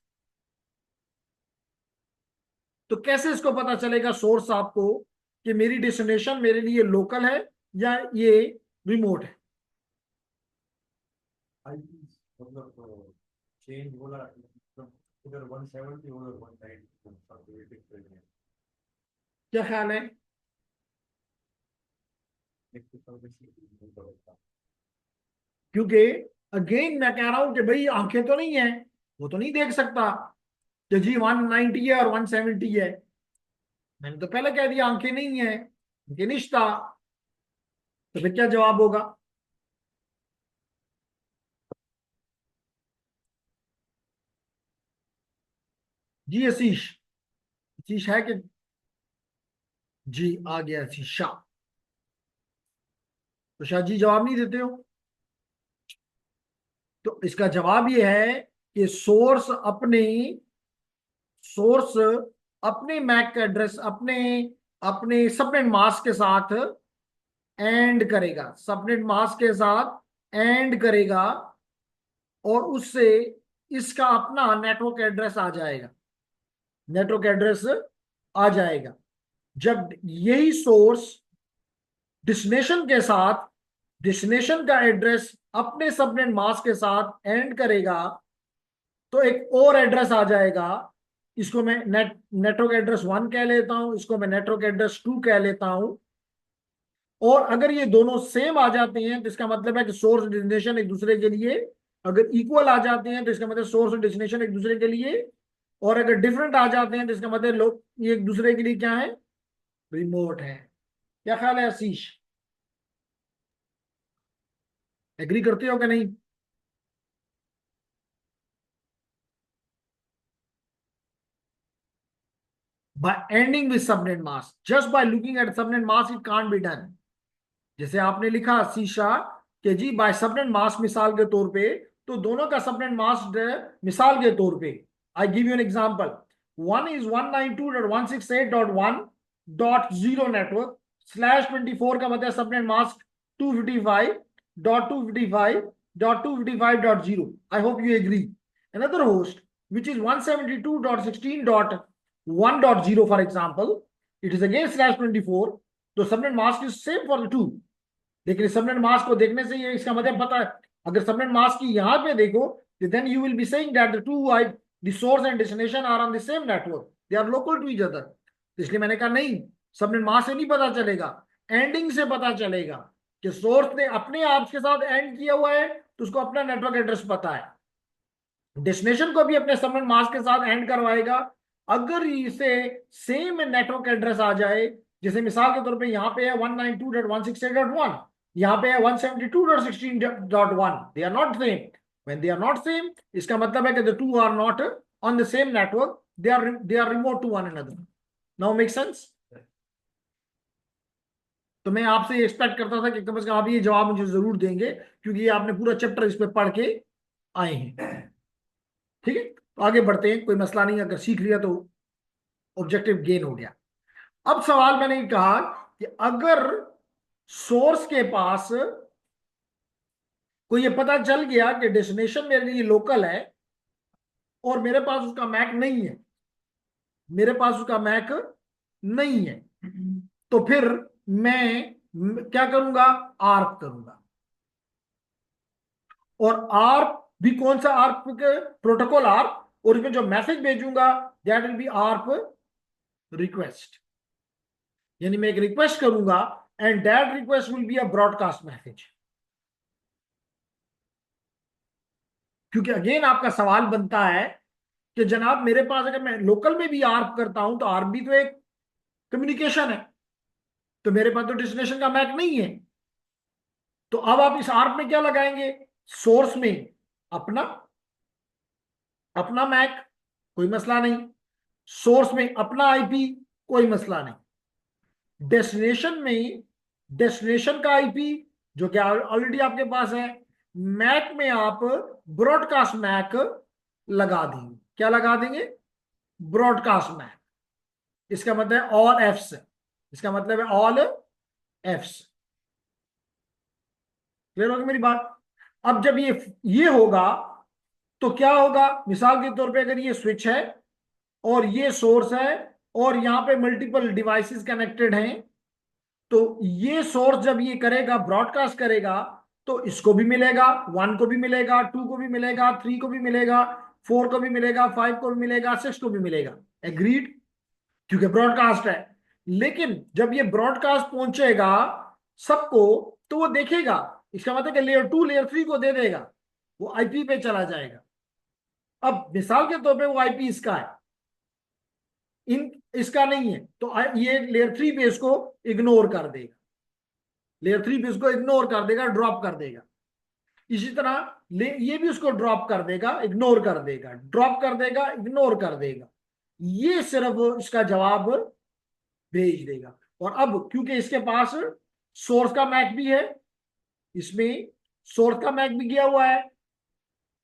तो कैसे इसको पता चलेगा सोर्स आपको कि मेरी डेस्टिनेशन मेरे लिए लोकल है या ये रिमोट है? मतलब चेंज बोला, मतलब इधर 170 उधर 190, क्या ख्याल है? क्योंकि अगेन मैं कह रहा हूं कि भाई आंखें तो नहीं है, वो तो नहीं देख सकता कि जी 190 है और 170 है। मैंने तो पहले कह दिया आंखें नहीं है, आंखें निश्ता। तो फिर क्या जवाब होगा? जी आशीष, आशीष है कि? जी आ गया आशीष शाह। तो शायद जी जवाब नहीं देते हो। तो इसका जवाब ये है कि सोर्स अपने मैक का एड्रेस अपने अपने सबनेट मास्क के साथ एंड करेगा, सबनेट मास्क के साथ एंड करेगा, और उससे इसका अपना नेटवर्क एड्रेस आ जाएगा, नेटवर्क एड्रेस आ जाएगा। जब यही सोर्स डेस्टिनेशन के साथ डेस्टिनेशन का एड्रेस अपने सबनेट मास्क के साथ एंड करेगा, तो एक और एड्रेस आ जाएगा। इसको मैं नेटवर्क एड्रेस 1 कह लेता हूं, इसको मैं नेटवर्क एड्रेस 2 कह लेता हूं। और अगर ये दोनों सेम आ जाते हैं तो इसका मतलब है कि सोर्स और डेस्टिनेशन एक दूसरे के लिए, अगर इक्वल आ जाते हैं तो इसका मतलब सोर्स और डेस्टिनेशन एक दूसरे के लिए, और अगर डिफरेंट आ जाते हैं तो इसका मतलब लोग ये एक दूसरे के लिए क्या है, रिमोट है। क्या ख्याल है आशीष, एग्री करते हो कि नहीं? By ending with subnet mask, just by looking at subnet mask it can't be done। जैसे आपने लिखा शीशा कि जी बाय सबनेट मास्क मिसाल के तौर पे, तो दोनों का सबनेट मास्क मिसाल के तौर पे, I give you an example. One is 192.168.1.0 network slash 24 का मतलब subnet mask 255.255.255.0। I hope you agree. Another host which is 172.16.1.0 for example, it is again slash 24, तो subnet mask is same for the two. लेकिन सबनेट मास्क को देखने से ये इसका मतलब पता है, अगर सबनेट मास्क की यहां पे देखो, then you will be saying that the two I the source and destination are on the same network, they are local to each other. तो इसलिए मैंने कहा नहीं, सबनेट मास्क से नहीं पता चलेगा, एंडिंग से पता चलेगा कि सोर्स ने अपने आप के साथ एंड किया हुआ है तो उसको अपना नेटवर्क एड्रेस पता है, डेस्टिनेशन को भी अपने सबनेट मास्क के साथ एंड करवाएगा। अगर इसे सेम नेटवर्क एड्रेस आ जाए, जैसे मिसाल के तौर पे यहाँ पे है 192.168.1, यहाँ पे है 172.16.1, they are not same. When they are not same इसका मतलब है कि the two are not on the same network, they are remote to one another. Now make sense? तो मैं आपसे एक्सपेक्ट करता था कि कम से कम आप ये जवाब मुझे जरूर देंगे, क्योंकि ये आपने पूरा चैप्टर इस पे पढ़ के आए हैं। ठीक है, तो आगे बढ़ते हैं, कोई मसला नहीं, अगर सीख लिया तो ऑब्जेक्टिव गेन हो गया। अब सवाल मैंने कहा कि अगर सोर्स के पास को ये पता चल गया कि डेस्टिनेशन मेरे लिए लोकल है और मेरे पास उसका मैक नहीं है, मेरे पास उसका मैक नहीं है, तो फिर मैं क्या करूंगा, आर्प करूंगा। और आर्प भी कौन सा आर्प, प्रोटोकॉल आर्प, और इसमें जो मैसेज भेजूंगा that will be ARP request. यानी मैं एक रिक्वेस्ट करूंगा and that request will be a broadcast message. क्योंकि अगेन आपका सवाल बनता है कि जनाब मेरे पास अगर मैं लोकल में भी आर्प करता हूं तो आर्प भी तो एक कम्युनिकेशन है, तो मेरे पास तो डेस्टिनेशन का मैक नहीं है। तो अब आप इस आर्प में क्या लगाएंगे, सोर्स में अपना अपना मैक, कोई मसला नहीं, सोर्स में अपना आईपी, कोई मसला नहीं, डेस्टिनेशन में डेस्टिनेशन का आईपी जो कि ऑलरेडी आपके पास है, मैक में आप ब्रॉडकास्ट मैक लगा देंगे। क्या लगा देंगे, ब्रॉडकास्ट मैक। इसका मतलब है ऑल एफ्स, इसका मतलब है ऑल एफ्स। क्लियर होगी मेरी बात? अब जब ये होगा तो क्या होगा, मिसाल के तौर पे अगर ये स्विच है और ये सोर्स है और यहाँ पे मल्टीपल डिवाइसेस कनेक्टेड हैं, तो ये सोर्स जब ये करेगा, ब्रॉडकास्ट करेगा, तो इसको भी मिलेगा, 1 को भी मिलेगा, 2 को भी मिलेगा, 3 को भी मिलेगा, 4 को भी मिलेगा, 5 को भी मिलेगा, 6 को भी मिलेगा। एग्रीड? क्योंकि ब्रॉडकास्ट है। लेकिन जब ये ब्रॉडकास्ट पहुंचेगा सबको, तो वो देखेगा, इसका मतलब कि लेयर 2 लेयर 3 को दे देगा, वो आईपी पे चला जाएगा। अब मिसाल के तौर पे वो आईपी इसका है, इन इसका नहीं है, तो ये लेयर 3 पे इसको इग्नोर कर देगा, लेयर 3 पे इसको इग्नोर कर देगा, ड्रॉप कर देगा। इसी तरह ये भी उसको ड्रॉप कर देगा, इग्नोर कर देगा, ड्रॉप कर देगा, इग्नोर कर देगा। ये सिर्फ इसका जवाब भेज देगा। और अब क्योंकि इसके पास सोर्स का मैक भी है इसमें सोर्स का मैक भी गया हुआ है,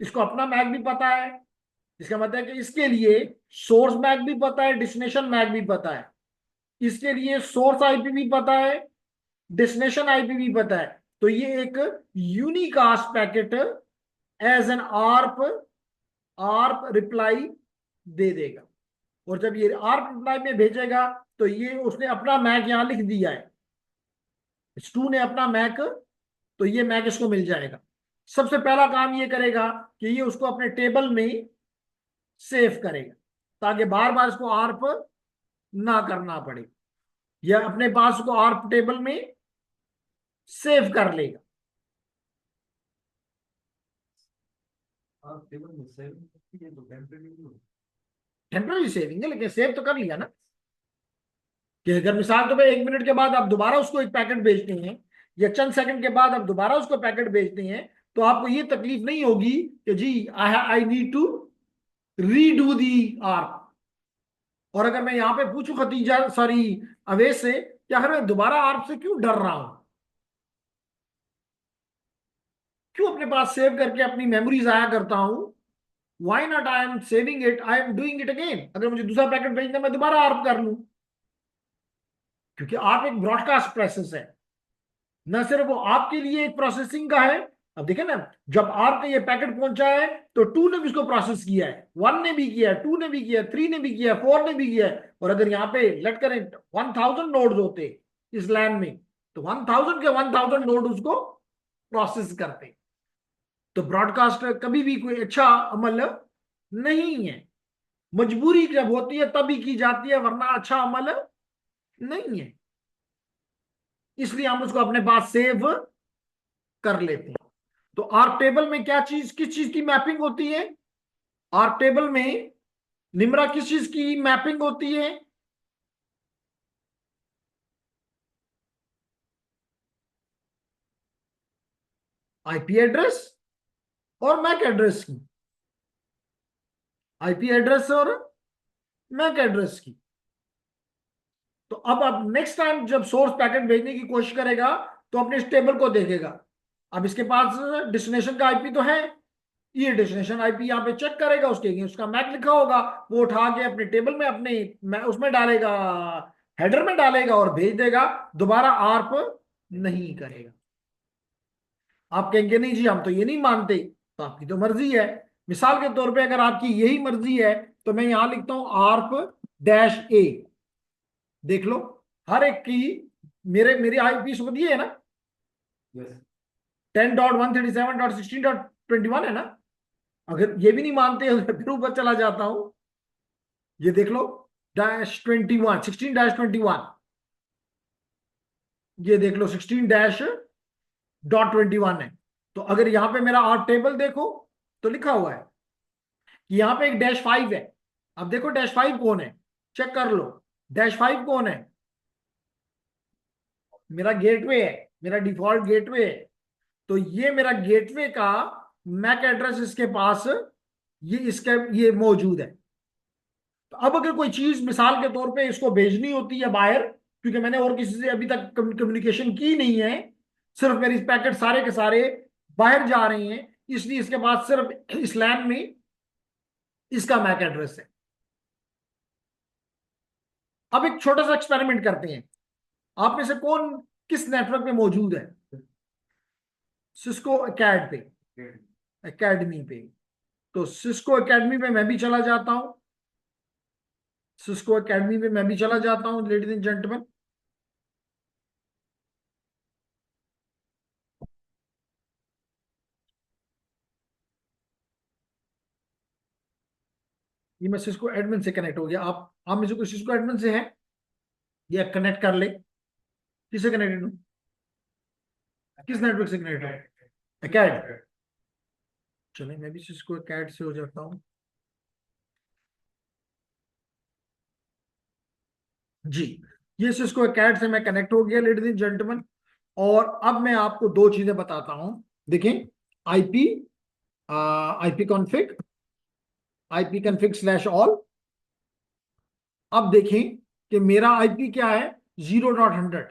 इसको अपना मैक भी पता है। इसका मतलब है कि इसके लिए सोर्स मैक भी पता है, डेस्टिनेशन मैक भी पता है। इसके लिए सोर्स आईपी भी पता है, डेस्टिनेशन आईपी भी पता है। तो ये एक unicast packet as an ARP ARP reply दे देगा। और जब ये आर्प रिप्लाई में भेजेगा तो ये उसने अपना मैक यहां लिख दिया है, स्टू ने अपना मैक, तो ये मैक इसको मिल जाएगा। सबसे पहला काम ये करेगा कि ये उसको अपने टेबल में सेव करेगा, ताकि बार बार इसको आर्प ना करना पड़े। या अपने पास को आर्प टेबल में सेव कर लेगा। टेम्पररी सेविंग है, लेकिन सेव तो कर लिया ना। कि अगर मिसाल तो भाई 1 मिनट के बाद आप दोबारा उसको एक पैकेट भेजते हैं, या चंद सेकंड के बाद आप दोबारा उसको पैकेट भेजते हैं, तो आपको ये तकलीफ नहीं होगी कि जी I need to redo the ARP. और अगर मैं यहां पे पूछूं खतीजा सॉरी अवेश से, कि अगर मैं दोबारा आर्प से क्यों डर रहा हूं, क्यों अपने पास सेव करके अपनी मेमोरीज आया करता हूं, why not I am saving it, I am doing it again. अगर मुझे दूसरा पैकेट भेजना, मैं दोबारा आर्प कर लूं। क्योंकि आर्प एक ब्रॉडकास्ट प्रोसेस है, न सिर्फ वो आपके लिए एक प्रोसेसिंग का है। अब देखें ना, जब आपका ये पैकेट पहुंचा है तो टू ने भी इसको प्रोसेस किया है, वन ने भी किया है, टू ने भी किया है, थ्री ने भी किया है, फोर ने भी किया है। और अगर यहाँ पे लेट करें 1000 नोड्स होते इस लैन में, तो 1000 के 1000 नोड उसको प्रोसेस करते। तो ब्रॉडकास्ट कभी भी कोई अच्छा अमल नहीं है। मजबूरी जब होती है तभी की जाती है, वरना अच्छा अमल नहीं है। इसलिए हम उसको अपने पास सेव कर लेते हैं। तो आर टेबल में क्या चीज, किस चीज की मैपिंग होती है? आर टेबल में निम्रा किस चीज की मैपिंग होती है? आईपी एड्रेस और मैक एड्रेस की। आईपी एड्रेस और मैक एड्रेस की। तो अब नेक्स्ट टाइम जब सोर्स पैकेट भेजने की कोशिश करेगा, तो अपने इस टेबल को देखेगा। अब इसके पास डेस्टिनेशन का आईपी तो है, ये डेस्टिनेशन आईपी यहाँ पे चेक करेगा, उसके अगेंस्ट उसका मैक लिखा होगा, वो उठा के अपने टेबल में अपने उसमें डालेगा, हेडर में डालेगा और भेज देगा। दोबारा आर्प नहीं करेगा। आप कहेंगे नहीं जी हम तो ये नहीं मानते, तो आपकी तो मर्जी है। मिसाल के तौर पे अगर आपकी यही मर्जी है, तो मैं यहां लिखता हूं आर्प डैश ए। देख लो, हर एक की मेरी आईपी इसको दिए है ना, 10.137.16.21 है ना। अगर ये भी नहीं मानते हो तो फिर ऊपर चला जाता हूं, ये देख लो -21 16-21, ये देख लो 16-.21 है। तो अगर यहां पे मेरा आर टेबल देखो, तो लिखा हुआ है कि यहां पे एक -5 है। अब देखो -5 कौन है, चेक कर लो। -5 कौन है? मेरा गेटवे है, मेरा डिफॉल्ट गेटवे है। तो ये मेरा गेटवे का मैक एड्रेस इसके पास ये इसका ये मौजूद है। तो अब अगर कोई चीज मिसाल के तौर पे इसको भेजनी होती है बाहर, क्योंकि मैंने और किसी से अभी तक कम्युनिकेशन की नहीं है, सिर्फ मेरी पैकेट सारे के सारे बाहर जा रहे हैं, इसलिए इसके पास सिर्फ इस लैन में इसका मैक एड्रेस है। अब एक छोटा सा एक्सपेरिमेंट करते हैं। आप में से कौन किस नेटवर्क पे मौजूद है? सिस्को अकैड पे, एकेडमी पे। तो सिस्को एकेडमी पे मैं भी चला जाता हूं, सिस्को एकेडमी पे मैं भी चला जाता हूं लेडीज एंड जेंटलमैन। ये मैं सिस्को एडमिन से कनेक्ट हो गया। आप में से कोई सिस्को एडमिन से है, या कनेक्ट कर ले? किससे कनेक्टेड हूँ? किस नेटवर्क से कनेक्ट है? एकेड। चलिए मैं भी सिस्को एकेड से हो जाता हूँ। जी, ये सिस्को एकेड से मैं कनेक्ट हो गया लेडीज एंड जेंटलमैन। और अब मैं आपको दो चीजें बताता हूं। देखें, IP IP config, IP config slash all. अब देखें कि मेरा आईपी क्या है, 0.100।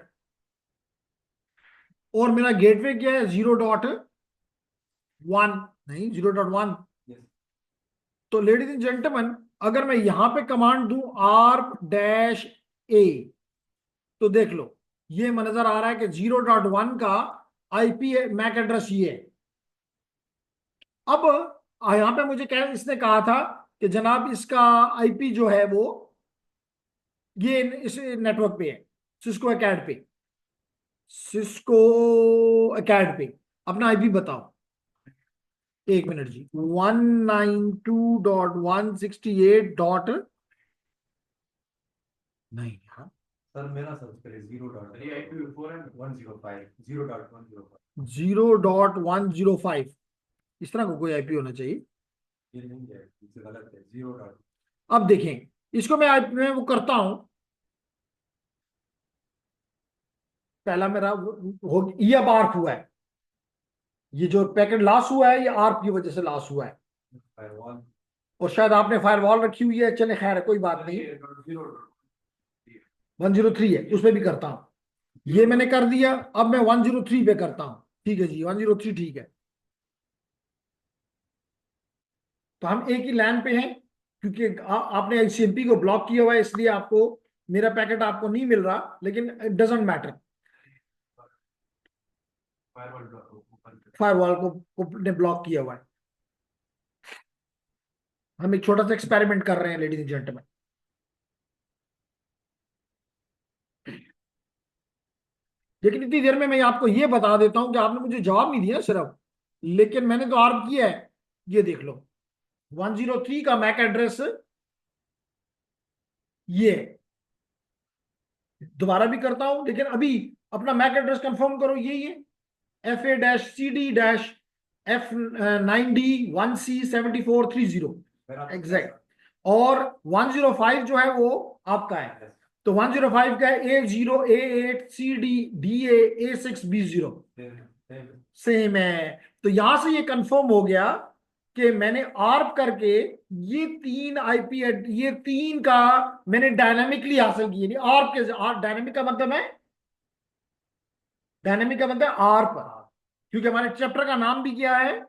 और मेरा गेटवे क्या है 0.1, नहीं 0.1। तो लेडीज एंड जेंटलमैन, अगर मैं यहां पे कमांड दूं ARP-A, तो देख लो ये नजर आ रहा है कि 0.1 का आईपी मैक एड्रेस ये है। अब यहां पे मुझे क्या इसने कहा था कि जनाब इसका आईपी जो है वो ये इस नेटवर्क पे है, सिस्को एकेड पे, सिस्को एकेड पे। अपना आईपी बताओ। एक मिनट जी, 192.168 नहीं यार, सर मेरा सर्च करिए 0.105 इस तरह का कोई आईपी होना चाहिए। ये नहीं है, इससे गलत है 0. अब देखें, इसको मैं वो करता हूं। पहला मेरा ये अब आर्क हुआ है, ये जो पैकेट लॉस हुआ है ये आर्क की वजह से लॉस हुआ है, फायरवॉल और शायद आपने फायरवॉल रखी हुई है। चले खैर है, कोई बात नहीं। 103 है, उसमें भी करता हूं। ये मैंने कर दिया, अब मैं 103 पे करता हूं। ठीक है जी, 103 ठीक है। तो हम एक ही लैन पे हैं, क्योंकि आपने आईसीएमपी को ब्लॉक किया हुआ है, इसलिए आपको मेरा पैकेट आपको नहीं मिल रहा, लेकिन इट डजेंट मैटर। फायरवॉल को ने ब्लॉक किया हुआ है। हम एक छोटा सा एक्सपेरिमेंट कर रहे हैं लेडीज एंड जेंटलमैन। लेकिन इतनी देर में मैं आपको ये बता देता हूं कि आपने मुझे जवाब नहीं दिया सिर्फ, लेकिन मैंने तो आर्म किया है। ये देख लो 103 का मैक एड्रेस ये है। दोबारा भी करता हूं, लेकिन अभी अपना मैक एड्रेस कंफर्म करो, यही है FA-CD-F9D1C7430 एग्जैक्ट। और 105 जो है वो आपका है। तो 105 का है A0A8CD DA A6B0, सेम है। तो यहां से ये कंफर्म हो गया कि मैंने आर्प करके ये तीन आईपी, ये तीन का मैंने डायनामिकली हासिल किए। आर्प के डायनामिक का मतलब है, डायनामिक का मतलब है आर्प, क्योंकि हमारे चैप्टर का नाम भी क्या है,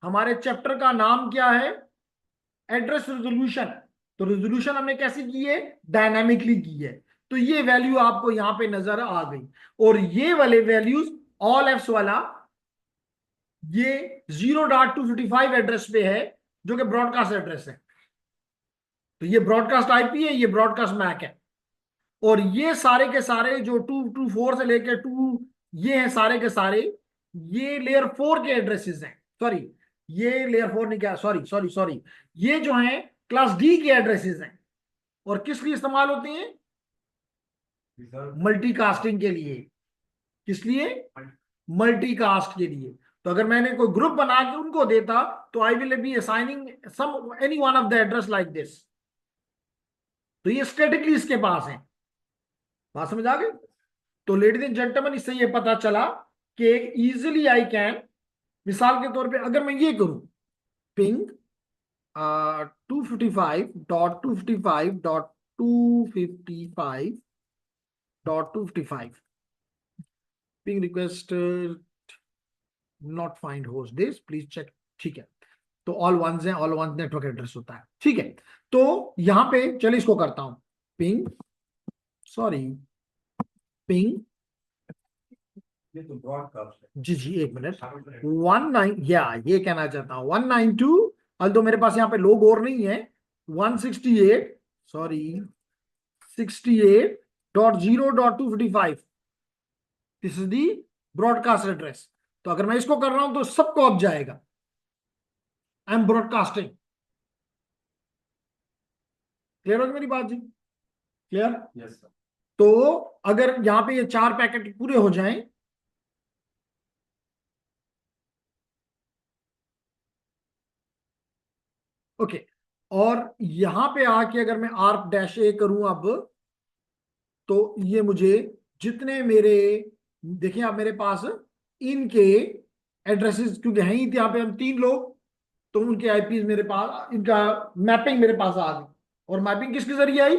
हमारे चैप्टर का नाम क्या है, एड्रेस रेजोल्यूशन। तो रेजोल्यूशन हमने कैसे की है, डायनामिकली की है। तो ये वैल्यू आपको यहां पे नजर आ गई। और ये वाले वैल्यूज ऑल एफ्स वाला ये 0.255 एड्रेस पे है, जो कि ब्रॉडकास्ट एड्रेस है। तो ये ब्रॉडकास्ट आईपी है, ये ब्रॉडकास्ट मैक है। और ये सारे के सारे जो 224 से लेकर 2 ये हैं सारे के सारे, ये लेयर 4 के एड्रेसेस हैं। सॉरी, ये लेयर 4 नहीं, क्या, सॉरी सॉरी सॉरी, ये जो हैं क्लास डी के एड्रेसेस हैं। और किस लिए इस्तेमाल होते हैं, मल्टीकास्टिंग के लिए। किस लिए, मल्टीकास्ट के लिए। तो अगर मैंने कोई ग्रुप बना के उनको देता, तो I will be assigning some any one of the address like this. तो ये स्टैटिकली इसके पास है। बात समझ आ गई। तो लेडीज एंड जेंटलमैन, इससे ये पता चला कि इजिली आई कैन, मिसाल के तौर पे अगर मैं ये करूं ping 255.255.255.255 ping request not find host this please check. ठीक है, तो ऑल वंस हैं, ऑल वंस नेटवर्क एड्रेस होता है। ठीक है, तो यहां पे चलिए इसको करता हूं पिंग, सॉरी पिंग, ये तो ब्रॉडकास्ट है। जी जी एक मिनट, 19 या ये कहना चाहता हूं 192, अल तो मेरे पास यहाँ पे लोग और नहीं है, 168 sorry 68.0.255 this is the broadcast address. तो अगर मैं इसको कर रहा हूं तो सबको अब जाएगा, आई एम ब्रॉडकास्टिंग। क्लियर होगी मेरी बात जी, क्लियर। Yes sir. तो अगर यहां पे ये 4 पैकेट पूरे हो जाएं, ओके, और यहां पे आके अगर मैं ARP-A करूं अब, तो ये मुझे जितने मेरे, देखिए आप मेरे पास इनके एड्रेसेस, क्योंकि हैं ही यहाँ पे हम 3 लोग, तो उनके आईपी मेरे पास, इनका मैपिंग मेरे पास आ गई। और मैपिंग किसके जरिए आई,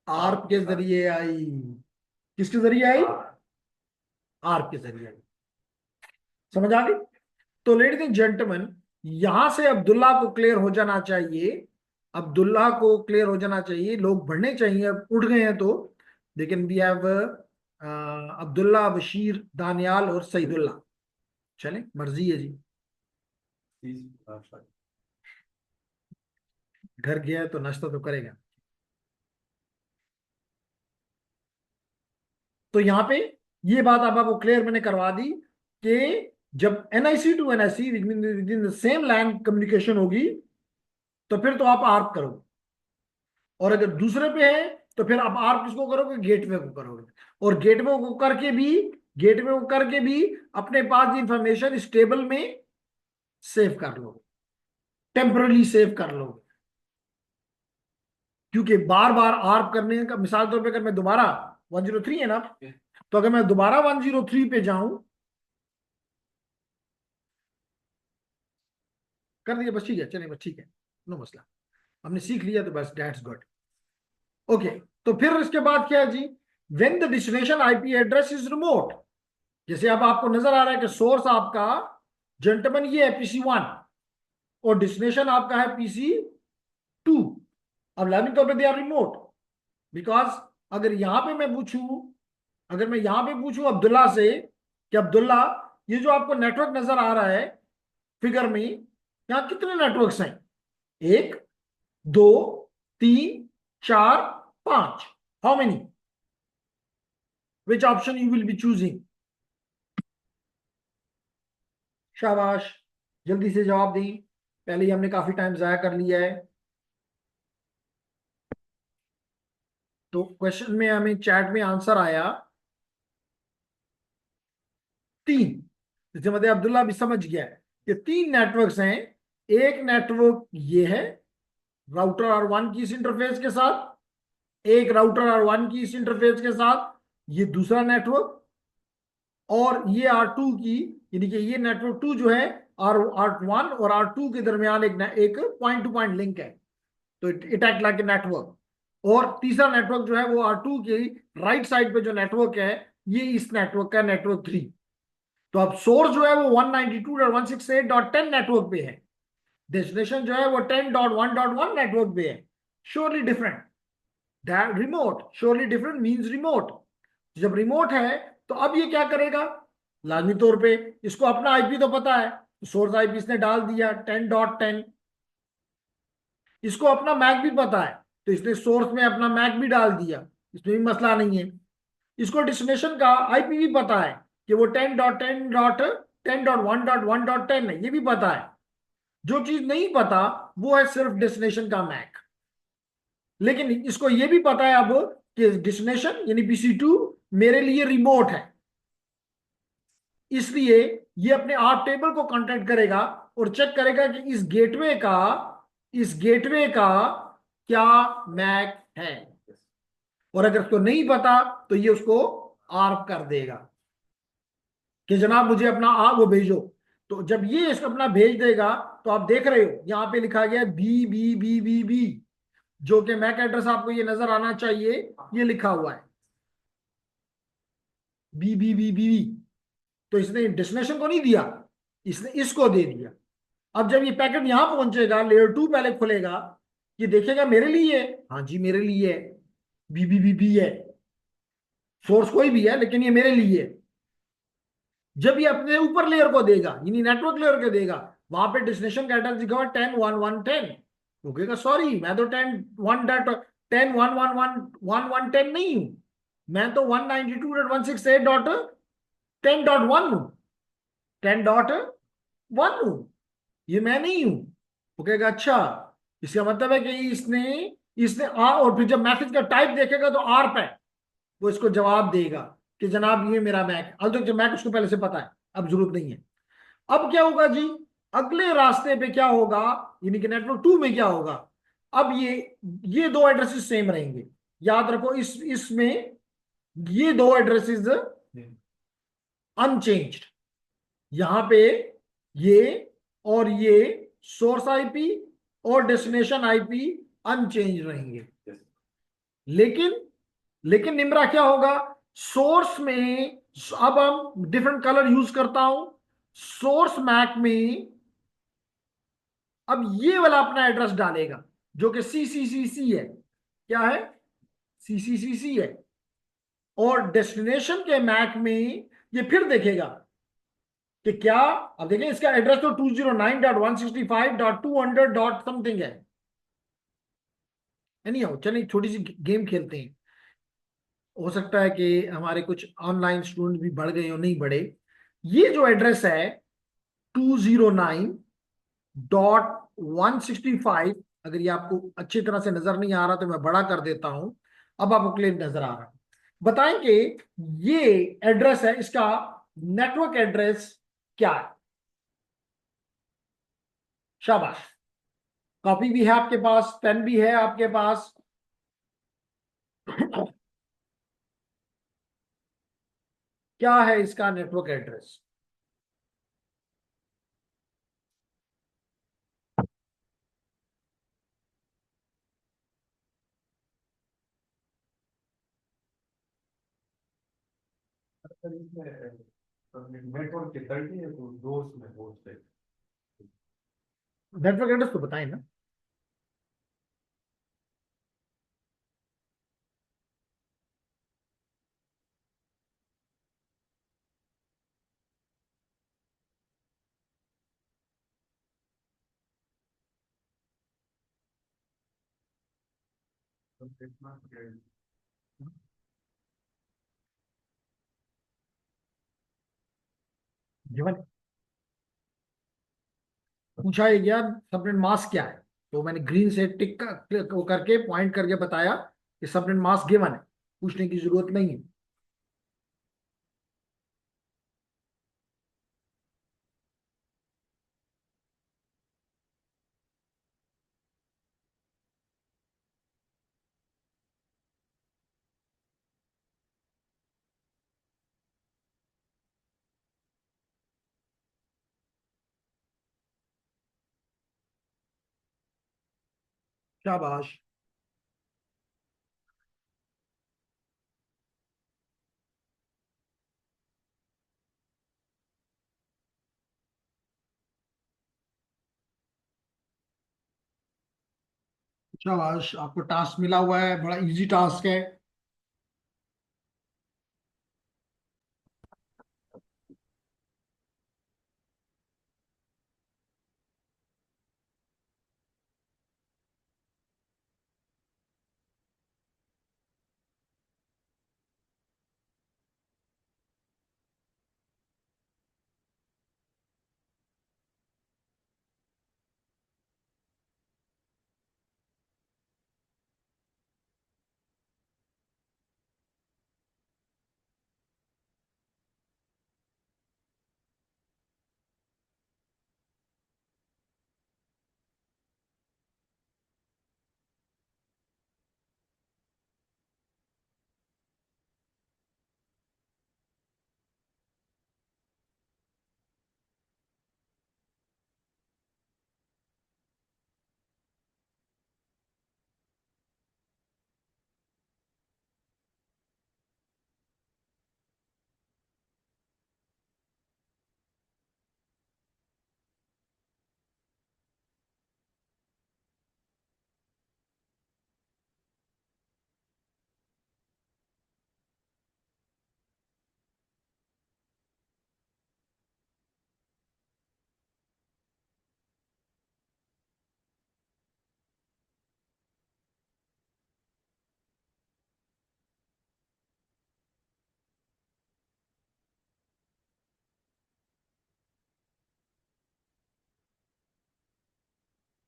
आर्प के जरिए आई। किसके जरिए आई, आर्प के जरिए। समझ आ गई? तो लेडीज एंड जेंटलमैन, यहां से अब्दुल्ला को क्लियर हो जाना चाहिए, अब्दुल्ला को क्लियर हो जाना चाहिए, लोग बढ़ने चाहिए, अब उठ गए हैं तो। लेकिन वी हैव अब्दुल्ला, बशीर, दानियाल और सईदुल्ला। चले, मर्जी है जी। 30 घर गया है तो नाश्ता तो करेगा। तो यहाँ पे ये बात अब आपको क्लियर मैंने करवा दी कि जब NIC to NIC with in the same LAN communication होगी तो फिर तो आप आर्प करोगे, और अगर दूसरे पे है तो फिर आप आर्प किसको करोगे? गेटवे को करोगे। और गेटवे को करके भी अपने पास इंफॉर्मेशन स्टेबल में सेव कर लोगे, टेम्परली सेव कर लोगे। क्योंकि बार बार आर्प करने का, मिसाल तौर पे अगर मैं दोबारा 103 है ना, तो अगर मैं दोबारा 103 पे जाऊं, कर दिया बस, ठीक है, चलिए बस, ठीक है, नो मसला, हमने सीख लिया तो बस, दैट्स गुड। ओके, तो फिर इसके बाद क्या है जी? When the destination IP address is remote, जैसे अब आपको नजर आ रहा है कि सोर्स आपका जेंटलमैन ये है PC1 और डेस्टिनेशन आपका है PC2। अब लाजिमी तौर पे दे आर रिमोट, बिकॉज अगर यहां पे मैं पूछूं, अगर मैं यहां पे पूछूं अब्दुल्ला से कि अब्दुल्ला, ये जो आपको नेटवर्क नजर आ रहा है फिगर में, यहां कितने नेटवर्क्स हैं? 1, 2, 3, 4, 5। How many? Which option you will B choosing? शाबाश, जल्दी से जवाब दी, पहले ही हमने काफी टाइम जाया कर लिया है। तो क्वेश्चन में हमें चैट में आंसर आया 3। जैसे मतलब अब्दुल्ला भी समझ गया है कि 3 नेटवर्क्स हैं। एक नेटवर्क ये है राउटर R1 की इस इंटरफेस के साथ, एक राउटर R1 की इस इंटरफेस के साथ, ये दूसरा नेटवर्क, और ये R2 की, यानी कि ये नेटवर्क 2 जो है R1 और R2 के दरमियान एक पॉइंट टू पॉइंट लिंक है, तो it act like a network. और तीसरा नेटवर्क जो है वो R2 के राइट साइड पे जो नेटवर्क है, ये इस नेटवर्क का नेटवर्क 3। तो अब सोर्स जो है वो 192.168.10 नेटवर्क पे है, डेस्टिनेशन जो है वो 10.1.1 नेटवर्क पे है। Surely different, that remote, surely different means remote. जब रिमोट है तो अब ये क्या करेगा? लाजमी तौर पे इसको अपना आईपी तो पता है, तो सोर्स आईपी इसने डाल दिया 10.10। इसको अपना मैक भी पता है, तो इसने सोर्स में अपना मैक भी डाल दिया, इसमें भी मसला नहीं है। इसको डेस्टिनेशन का आईपी भी पता है कि वो 10.10.10.1.1.10 है, ये भी पता है। जो चीज नहीं पता वो है सिर्फ डेस्टिनेशन का मैक। लेकिन इसको ये भी पता है अब कि डेस्टिनेशन यानी PC2 मेरे लिए रिमोट है, इसलिए ये अपने आप टेबल को कांटेक्ट करेगा और चेक करेगा कि इस गेटवे का क्या मैक है। और अगर उसको नहीं पता तो ये उसको आर्प कर देगा कि जनाब मुझे अपना वो भेजो। तो जब ये इसको अपना भेज देगा तो आप देख रहे हो यहां पे लिखा गया है BBBBB, जो कि मैक एड्रेस आपको ये नजर आना चाहिए, ये लिखा हुआ है BBBBB। तो इसने डेस्टिनेशन को नहीं दिया, इसने इसको दे दिया। अब जब ये पैकेट यहां पहुंचेगा, लेयर 2 पहले खुलेगा, ये देखेगा मेरे लिए है, हाँ जी मेरे लिए है, BBBB है, सोर्स कोई भी है लेकिन ये मेरे लिए है। जब ये अपने ऊपर लेयर को देगा, यानी नेटवर्क लेयर को देगा, वहां पे डेस्टिनेशन का एड्रेस लिखा हुआ 10.1.1.10, वो कहेगा सॉरी मैं तो 10.1.1.1.1.10 नहीं हूं, मैं तो 192.168.10.1 हूं, 10.1 हूं, ये मैं नहीं हूं। वो कहेगा अच्छा, इसका मतलब है कि इसने इसने और फिर जब मैसेज का टाइप देखेगा तो आर्प है, वो इसको जवाब देगा कि जनाब ये मेरा मैक, अलग जब मैक उसको पहले से पता है, अब जरूरत नहीं है। अब क्या होगा जी? अगले रास्ते पे क्या होगा, यानी कि नेटवर्क 2 में क्या होगा? अब ये 2 एड्रेसेस सेम रहेंगे, याद रखो, इसमें ये 2 एड्रेसेस अनचेंज्ड, यहां पे ये और ये सोर्स आईपी और डेस्टिनेशन आईपी अनचेंज रहेंगे। लेकिन लेकिन निम्रा क्या होगा? सोर्स में अब हम डिफरेंट कलर यूज करता हूं। सोर्स मैक में अब ये वाला अपना एड्रेस डालेगा जो कि सी सी सी सी है। क्या है? सी सी सी सी है। और डेस्टिनेशन के मैक में ये फिर देखेगा कि क्या, अब देखें इसका एड्रेस तो 209.165.200 समथिंग है। नहीं हो, चलिए छोटी सी गेम खेलते हैं। हो सकता है कि हमारे कुछ ऑनलाइन स्टूडेंट भी बढ़ गए हो, नहीं बढ़े। ये जो एड्रेस है 209.165, अगर ये आपको अच्छी तरह से नजर नहीं आ रहा तो मैं बड़ा कर देता हूं। अब आपको क्लियर नजर आ रहा है। बताएंगे ये एड्रेस है, इसका नेटवर्क एड्रेस क्या है? शाबाश। कॉपी भी है आपके पास, पेन भी है आपके पास। क्या है इसका नेटवर्क एड्रेस? सर इसमें नेटवर्क के 30 है तो दो उसमें होस्ट है। नेटवर्क एड्रेस तो बताएं ना। तो इतना जीवन पूछा ही गया सबनेट मास्क क्या है, तो मैंने ग्रीन से टिक करके पॉइंट करके बताया कि सबनेट मास्क गिवन है, पूछने की जरूरत नहीं है। शाबाश। शाबाश, आपको टास्क मिला हुआ है, बड़ा इजी टास्क है।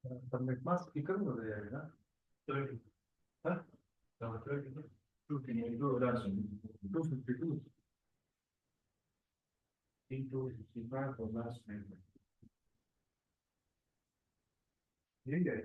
सबनेट मास्क स्पीकर में हो जाएगा ना। तो हाँ तो 252 into 65 for last name यही है।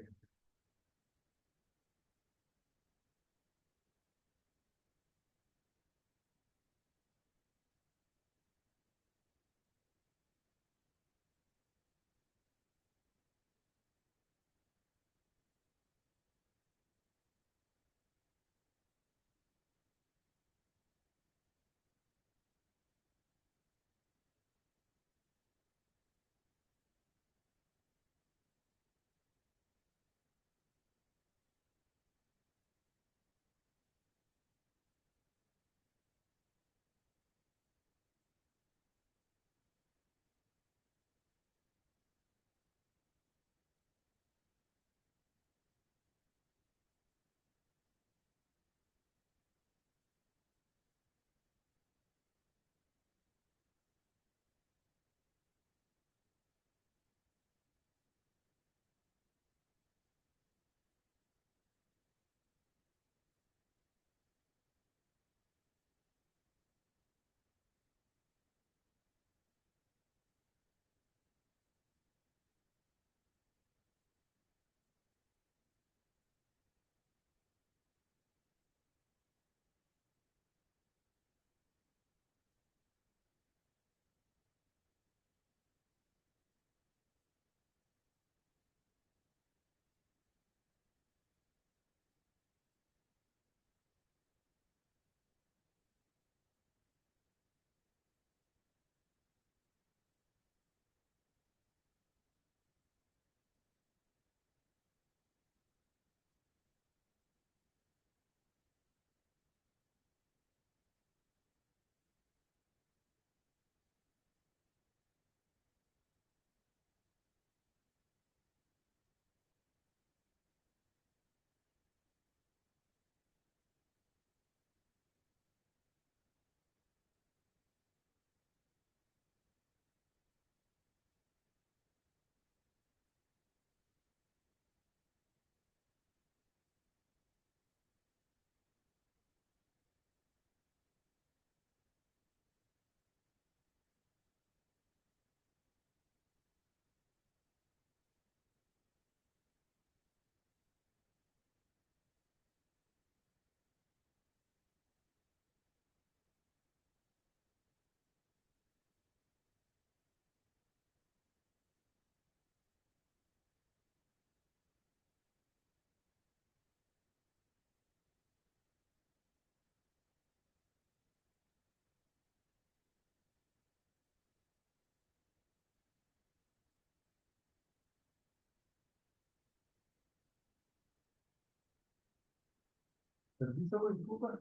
Service over Cuba?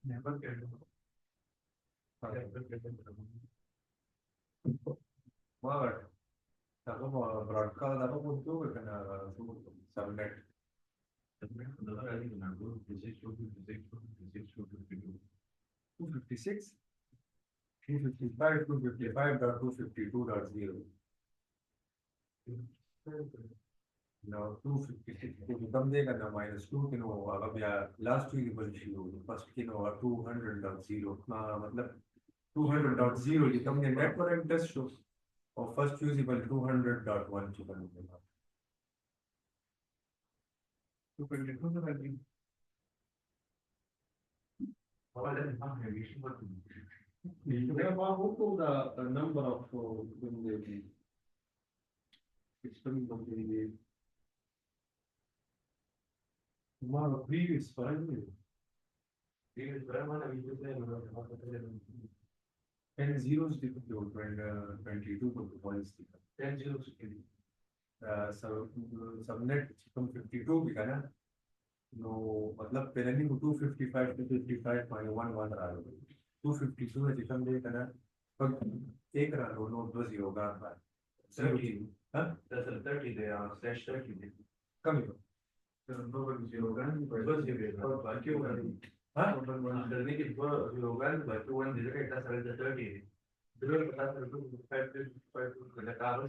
Never get it. Never get it. Mawar, ako mo broadcast ako po ito kana subnet. Subnet ko na lang na go physics 256 255 255.252.0. Now 256 को कम देगा ना -2 किलो अब या लास्ट वीक बन जीरो फर्स्ट किलो और 200.0 मतलब 200.0 ये कम नेटवर्क टेस्ट शो और first use equal 200.1 to 222 the number of tomorrow previous primary. Previous primary, we use 10 zeros difficult and 22 points. 10 zeros. So subnet from 52 भी करना नो मतलब पहले नहीं 255 to 55.11 रहा है 252 है जितना दे करना पर एक रहा लो नो 2 जीरो का 30 हाँ 30 दे slash 30 दे कम ही दो जीरो का 2 जीरो और बाकी वो हाँ करने के 2 जीरो का बाकी 1 जीरो का इतना सारे 30 जीरो का 255 का कार्बन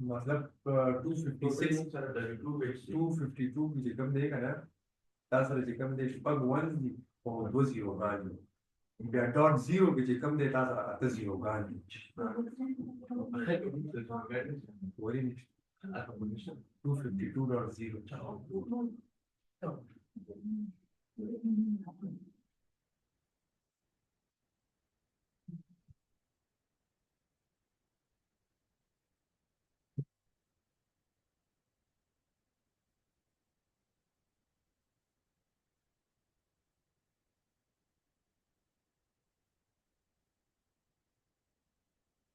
मतलब 256 252 की जगह देगा ना 10 वाली जगह दे पग 1 और 2 जीरो का या डॉट जीरो की जगह दे 10 जीरो का वही 252.0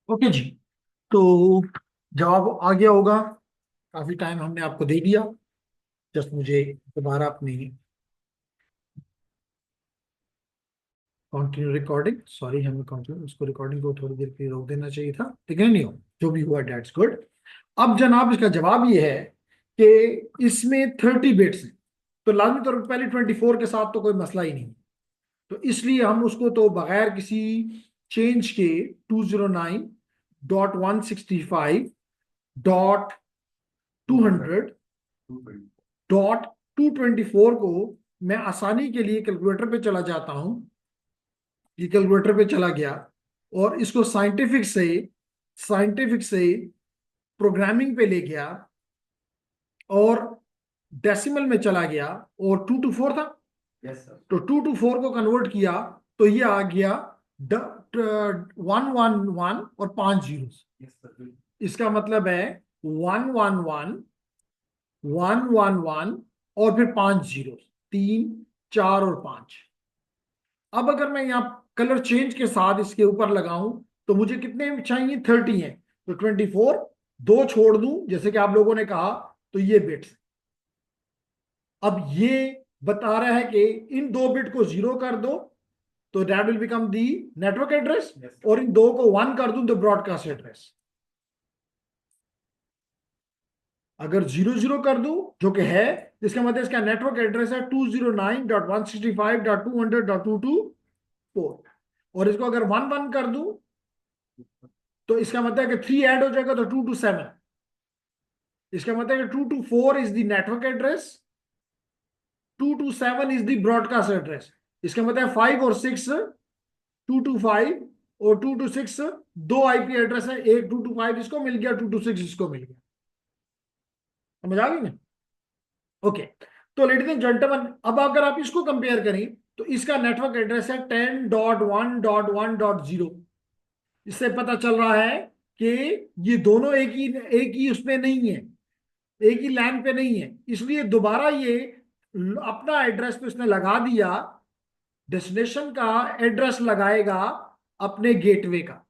ओके जी। तो जवाब आ गया होगा, काफी टाइम हमने आपको दे दिया। जस्ट मुझे दोबारा अपनी कंटिन्यू रिकॉर्डिंग, सॉरी हमें कंटिन्यू उसको रिकॉर्डिंग को थोड़ी देर के लिए रोक देना चाहिए था, लेकिन नहीं हो, जो भी हुआ डेट्स गुड। अब जनाब इसका जवाब ये है कि इसमें 30 बिट्स हैं, तो लाजमी तौर पर पहले 24 के साथ तो कोई मसला ही नहीं, तो इसलिए हम उसको तो बगैर किसी चेंज के 209.165.200.224 को मैं आसानी के लिए कैलकुलेटर पे चला जाता हूं। ये कैलकुलेटर पे चला गया और इसको साइंटिफिक से प्रोग्रामिंग पे ले गया और डेसिमल में चला गया और 2 to 4 था। यस सर तो 2 to 4 को कन्वर्ट किया तो ये आ गया 111 और 5 जीरो। यस सर इसका मतलब है 111 111 और फिर 5 जीरो, 3 4 और 5। अब अगर मैं यहाँ कलर चेंज के साथ इसके ऊपर लगाऊं तो मुझे कितने चाहिए, 30 है, तो 24 दो छोड़ दूं जैसे कि आप लोगों ने कहा, तो ये बिट्स। अब ये बता रहा है कि इन 2 बिट को 0 कर दो तो that will become the network address, और इन 2 को 1 कर दूं तो ब्रॉडकास्ट एड्रेस। अगर 0 कर दूं जो कि है, इसका मतलब इसका नेटवर्क एड्रेस है 209.165.200.224, और इसको अगर 1 कर दूं तो इसका मतलब है कि 3 ऐड हो जाएगा तो 227। इसका मतलब है कि 224 is the network address, 227 is the broadcast address. इसका मतलब है 5 और 6 225 और 226 दो आईपी एड्रेस है, एक 225 इसको मिल गया, 226 इसको मिल गया। समझ आ गई ना? ओके, तो लेडीज एंड जेंटलमैन, अब अगर आप इसको कंपेयर करें तो इसका नेटवर्क एड्रेस है 10.1.1.0। इससे पता चल रहा है कि ये दोनों एक ही उसमें नहीं है, एक ही लैन पे नहीं है, इसलिए दोबारा ये अपना एड्रेस तो इसने लगा दिया, डेस्टिनेशन का एड्रेस लगाएगा अपने गेटवे का।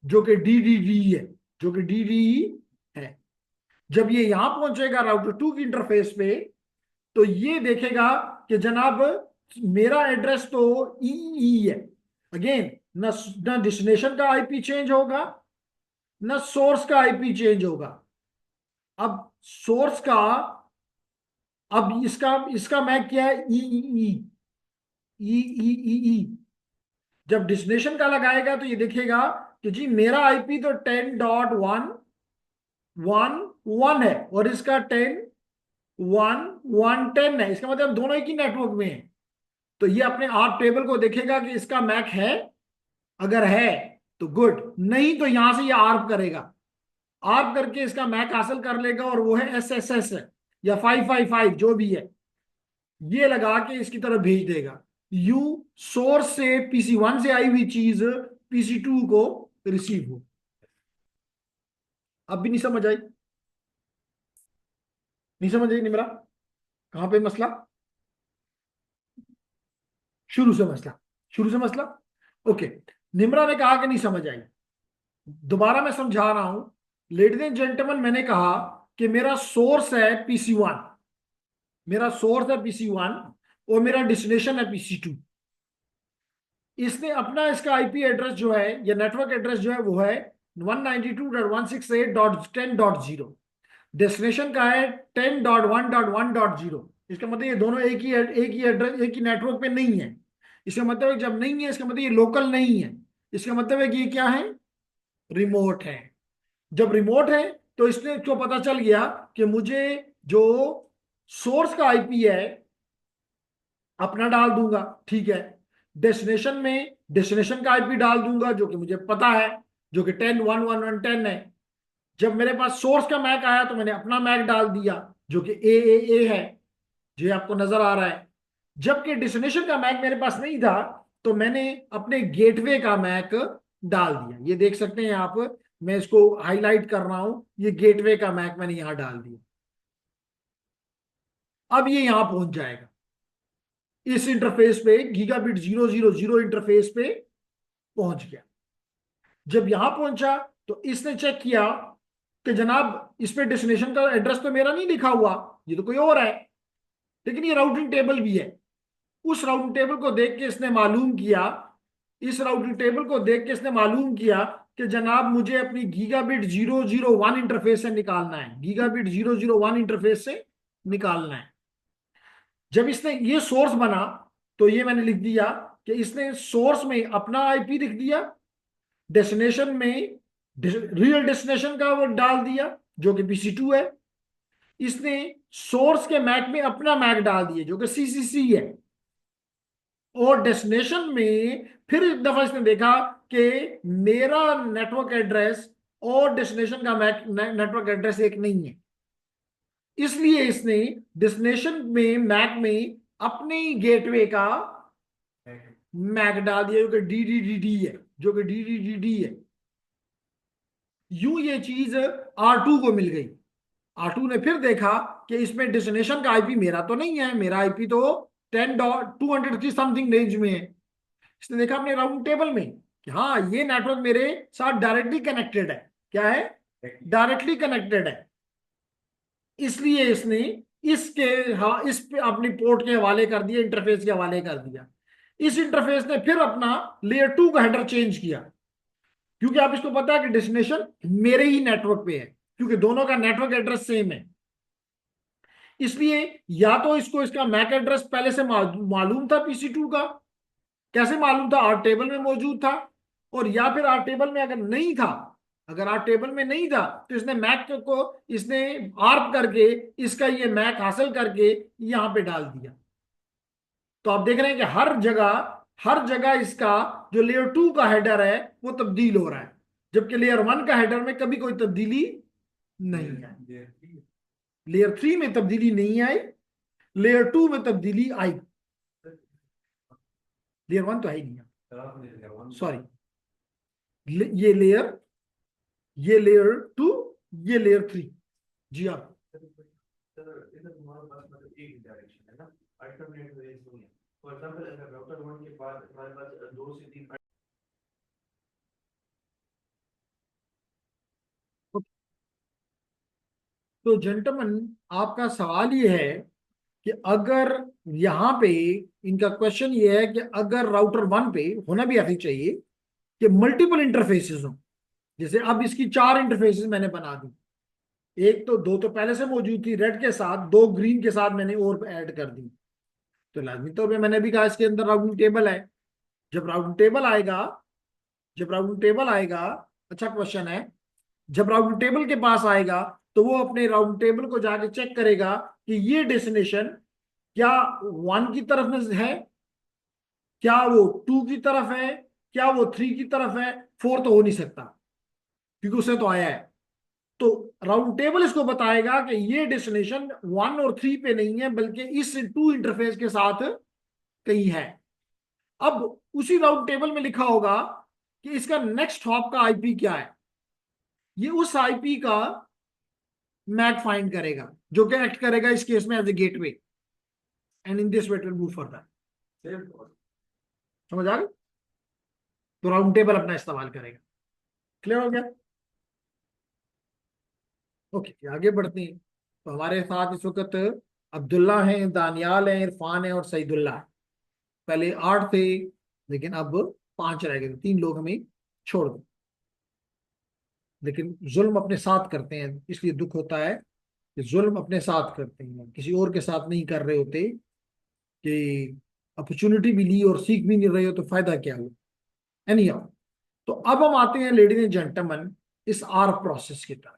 जो कि DDD है, जो कि DDE है। जब ये यहां पहुंचेगा राउटर 2 की इंटरफेस पे, तो ये देखेगा कि जनाब मेरा एड्रेस तो ई है। अगेन, न न डेस्टिनेशन का आईपी चेंज होगा, न सोर्स का आईपी चेंज होगा। अब सोर्स का, अब इसका इसका मैक क्या है? ई। जब डेस्टिनेशन का लगाएगा तो ये देखेगा कि जी मेरा आईपी तो 10.1.1.1 है और इसका 10.1.1.10 है। इसका मतलब दोनों एक ही नेटवर्क में है। तो ये अपने आर्क टेबल को देखेगा कि इसका मैक है। अगर है तो गुड, नहीं तो यहां से ये आर्क करेगा। आर्क करके इसका मैक हासिल कर लेगा और वो है SSS है या 555 जो भी है, ये लगा के इसकी तरफ भेज देगा। यू सोर्स से PC1 से आई हुई चीज PC2 को रिसीव हो। अब भी नहीं समझ आई? नहीं समझ आई निमरा? कहां पे मसला? शुरू से मसला, शुरू से मसला। ओके, निमरा ने कहा कि नहीं समझ आई। दोबारा मैं समझा रहा हूं। लेडीज एंड जेंटलमैन, मैंने कहा कि मेरा सोर्स है PC1, मेरा सोर्स है PC1 और मेरा डेस्टिनेशन है PC2। इसने अपना इसका आईपी एड्रेस जो है या नेटवर्क एड्रेस जो है वो है 192.168.10.0। डेस्टिनेशन का है 10.1.1.0। इसका मतलब ये दोनों एक ही एड्रेस, एक ही नेटवर्क पे नहीं है। इसका मतलब है जब नहीं है, इसका मतलब ये लोकल नहीं है। इसका मतलब है कि ये क्या है? रिमोट है। जब रिमोट है तो इसने को पता चल गया कि मुझे जो सोर्स का आईपी है अपना डाल दूंगा, ठीक है। डेस्टिनेशन में डेस्टिनेशन का आईपी डाल दूंगा जो कि मुझे पता है, जो कि 10.1.1.1.10 है। जब मेरे पास सोर्स का मैक आया तो मैंने अपना मैक डाल दिया जो कि ए है, जो आपको नजर आ रहा है। जबकि डेस्टिनेशन का मैक मेरे पास नहीं था तो मैंने अपने गेटवे का मैक डाल दिया। ये देख सकते हैं आप, मैं इसको हाईलाइट कर रहा हूं, ये गेटवे का मैक मैंने यहां डाल दिया। अब ये यहां पहुंच जाएगा इस इंटरफेस पे, गीगाबिट 000 इंटरफेस पे पहुंच गया। जब यहां पहुंचा तो इसने चेक किया कि जनाब इस पे डेस्टिनेशन का एड्रेस तो मेरा नहीं लिखा हुआ, ये तो कोई और है। लेकिन ये राउटिंग टेबल भी है। उस राउटिंग टेबल को देख के इसने मालूम किया, इस राउटिंग टेबल को देख के इसने मालूम किया कि जनाब मुझे अपनी गीगाबिट 001 इंटरफेस से निकालना है, गीगाबिट 001 इंटरफेस से निकालना है। जब इसने ये सोर्स बना तो ये मैंने लिख दिया कि इसने सोर्स में अपना आईपी लिख दिया, डेस्टिनेशन में रियल डेस्टिनेशन का वो डाल दिया जो कि PC2 है। इसने सोर्स के मैक में अपना मैक डाल दिया जो कि CCC है। और डेस्टिनेशन में फिर एक दफा इसने देखा कि मेरा नेटवर्क एड्रेस और डेस्टिनेशन का मैक नेटवर्क एड्रेस एक नहीं है। इसलिए इसने डेस्टिनेशन में मैक में अपने गेटवे का मैक डाल दिया जो कि DDDD है, जो कि DDDD है। यूं ये चीज R2 को मिल गई। R2 ने फिर देखा कि इसमें डेस्टिनेशन का आईपी मेरा तो नहीं है, मेरा आईपी तो 10.200 की समथिंग रेंज में है। इसने देखा अपने राउटिंग टेबल में कि हाँ ये नेटवर्क मेरे साथ डायरेक्टली कनेक्टेड है। क्या है? डायरेक्टली कनेक्टेड है। इसलिए इसने इसके, हाँ, इस पे अपनी पोर्ट के हवाले कर दिया, इंटरफेस के हवाले कर दिया। इस इंटरफेस ने फिर अपना लेयर 2 का हेडर चेंज किया, क्योंकि आप इसको पता है कि डेस्टिनेशन मेरे ही नेटवर्क पे है, क्योंकि दोनों का नेटवर्क एड्रेस सेम है। इसलिए या तो इसको इसका मैक एड्रेस पहले से मालूम था PC2 का। कैसे मालूम था? आर टेबल में मौजूद था। और या फिर आर टेबल में अगर नहीं था, अगर आर टेबल में नहीं था तो इसने मैक को इसने आर्प करके इसका ये मैक हासिल करके यहां पे डाल दिया। तो आप देख रहे हैं कि हर जगह इसका जो लेयर 2 का हेडर है वो तब्दील हो रहा है, जबकि लेयर 1 का हेडर में कभी कोई तब्दीली नहीं है। लेयर 3 में तब्दीली नहीं आई, लेयर 2 में तब्दीली आई। लेयर 1 तो है ही नहीं, सॉरी। ये लेयर, ये लेयर 2, ये लेयर 3। जी आप इधर हमारे पास मतलब एक डायरेक्शन है ना, अल्टरनेट वेज नहीं है। फॉर एग्जांपल अगर राउटर 1 के बाद हमारे पास 2 से 3 तो जेंटलमैन, आपका सवाल ये है कि अगर यहाँ पे इनका क्वेश्चन ये है कि अगर राउटर 1 पे होना भी ऐसे चाहिए कि मल्टीपल इंटरफेसेस हो, जैसे अब इसकी 4 इंटरफेसेस मैंने बना दी, एक तो दो तो पहले से मौजूद थी रेड के साथ, दो ग्रीन के साथ मैंने और ऐड कर दी, तो लाजमी तौर पे मैंने भी कहा इसके अंदर राउटिंग टेबल है। जब राउटिंग टेबल आएगा जब राउटिंग टेबल आएगा अच्छा क्वेश्चन है, जब राउटिंग टेबल के पास आएगा तो वो अपने राउटिंग टेबल को जाके चेक करेगा कि ये डेस्टिनेशन क्या 1 की तरफ में है, क्या वो 2 की तरफ है, क्या वो 3 की तरफ है, 4 तो हो नहीं सकता क्योंकि उसने तो आया है। तो राउंड टेबल इसको बताएगा कि ये डेस्टिनेशन 1 और 3 पे नहीं है बल्कि इस 2 इंटरफेस के साथ कहीं है। अब उसी राउंड टेबल में लिखा होगा कि इसका नेक्स्ट हॉप का आईपी क्या है, ये उस आईपी का मैक फाइंड करेगा जो कि एक्ट करेगा इस केस में as a gateway, and in this way it will move further. समझ आ गई? तो राउंड टेबल अपना इस्तेमाल करेगा। क्लियर हो गया? ओके, आगे बढ़ते हैं। तो हमारे साथ इस वक्त अब्दुल्ला है, दानियाल है, इरफान है और सईदुल्ला है। पहले 8 थे लेकिन अब 5 रह गए, 3 लोग हमें छोड़ दो। लेकिन जुल्म अपने साथ करते हैं, इसलिए दुख होता है कि जुल्म अपने साथ करते हैं, किसी और के साथ नहीं कर रहे होते कि अपॉर्चुनिटी भी ली और सीख भी नहीं रहे हो तो फायदा क्या हुआ। एनी हाउ, तो अब हम आते हैं लेडीज एंड जेंटलमैन इस आर प्रोसेस की तरफ।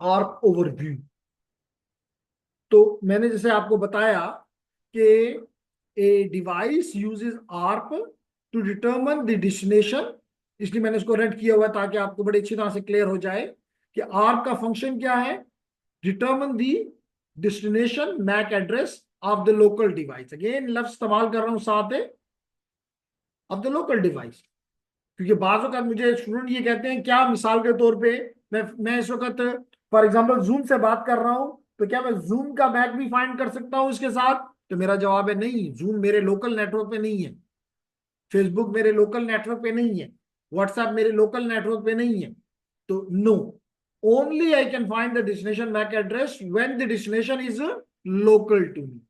ARP overview. तो मैंने जैसे आपको बताया कि a device uses ARP to determine the destination, इसलिए मैंने इसको रेड किया हुआ ताकि आपको बड़ी अच्छी तरह से क्लियर हो जाए कि आर्प का फंक्शन क्या है। Determine the destination MAC address of the local device. Again लफ्ज इस्तेमाल कर रहा हूं साथ ऑफ द लोकल डिवाइस, क्योंकि बाज़ वक़्त मुझे स्टूडेंट ये कहते हैं क्या मिसाल के तौर पे मैं इस वक्त फॉर एग्जांपल जूम से बात कर रहा हूं, तो क्या मैं जूम का बैक भी फाइंड कर सकता हूं इसके साथ? तो मेरा जवाब है नहीं, जूम मेरे लोकल नेटवर्क पे नहीं है, फेसबुक मेरे लोकल नेटवर्क पे नहीं है, व्हाट्सएप मेरे लोकल नेटवर्क पे नहीं है। तो no, only I can find the destination MAC address when the destination is local to me.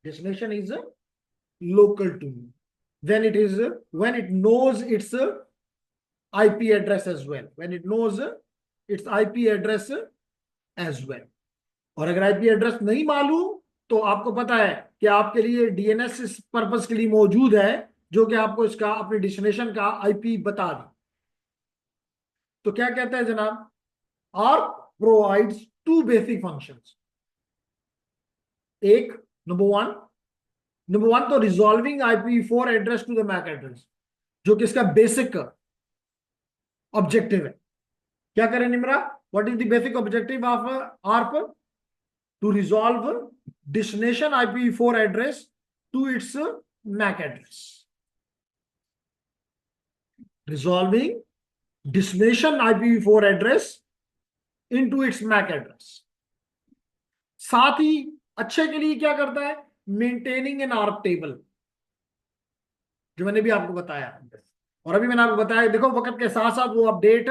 Destination is local to me when it knows its IP address as well, when it knows its IP address as well। और अगर IP एड्रेस नहीं मालूम तो आपको पता है कि आपके लिए DNS इस पर्पस के लिए मौजूद है जो कि आपको इसका अपने डेस्टिनेशन का IP बता दे। तो क्या कहता है जनाब? ARP provides 2 basic functions. एक, नंबर वन तो resolving IPv4 address to the MAC address, जो कि इसका बेसिक ऑब्जेक्टिव है। क्या करें Nimra? What is the basic objective of ARP? To resolve destination IPv4 address to its MAC address. Resolving destination IPv4 address into its MAC address. साथ ही अच्छे के लिए क्या करता है? मेंटेनिंग एन आर्प टेबल, जो मैंने भी आपको बताया। और अभी मैंने आपको बताया, देखो वक्त के साथ साथ वो अपडेट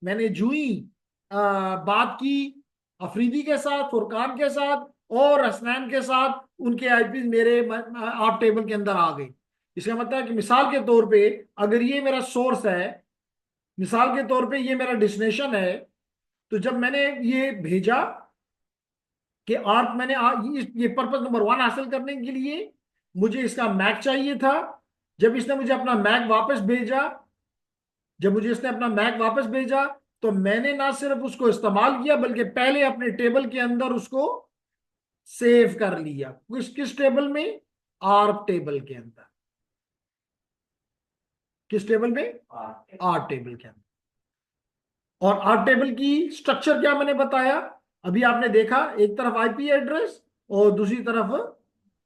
मैंने जो ही बात की अफरीदी के साथ, फुरकान के साथ और हसनैन के साथ, उनके आईपी मेरे आप टेबल के अंदर आ गई। इसका मतलब है कि मिसाल के तौर पे अगर ये मेरा सोर्स है, मिसाल के तौर पे ये मेरा डेस्टिनेशन है, तो जब मैंने ये भेजा कि आर्क मैंने ये पर्पस नंबर 1 हासिल करने के लिए मुझे इसका मैक चाहिए था। जब इसने मुझे अपना मैक वापस भेजा जब मुझे इसने अपना मैक वापस भेजा तो मैंने ना सिर्फ उसको इस्तेमाल किया बल्कि पहले अपने टेबल के अंदर उसको सेव कर लिया। किस टेबल में? आर्प टेबल के अंदर। किस टेबल में? आर्प टेबल के अंदर। और आर्प टेबल की स्ट्रक्चर क्या मैंने बताया अभी आपने देखा, एक तरफ आईपी एड्रेस और दूसरी तरफ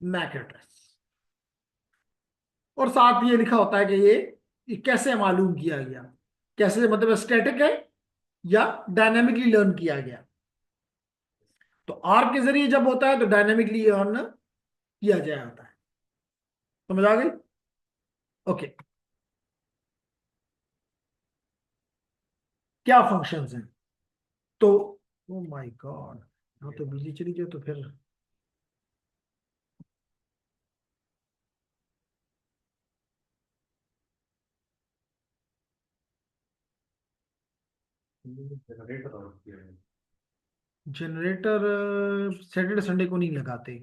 मैक एड्रेस। और साथ ये लिखा होता है कि ये कैसे मालूम किया गया, कैसे मतलब स्टैटिक है या डायनामिकली लर्न किया गया। तो आर्क के जरिए जब होता है तो डायनामिकली लर्न किया जाया होता है। समझ आ गई? ओके। क्या फंक्शंस हैं? तो ओ माय गॉड, हाँ तो बिजली चली जाए तो फिर जनरेट बताओ क्या है। जनरेटर सैटरडे संडे को नहीं लगाते।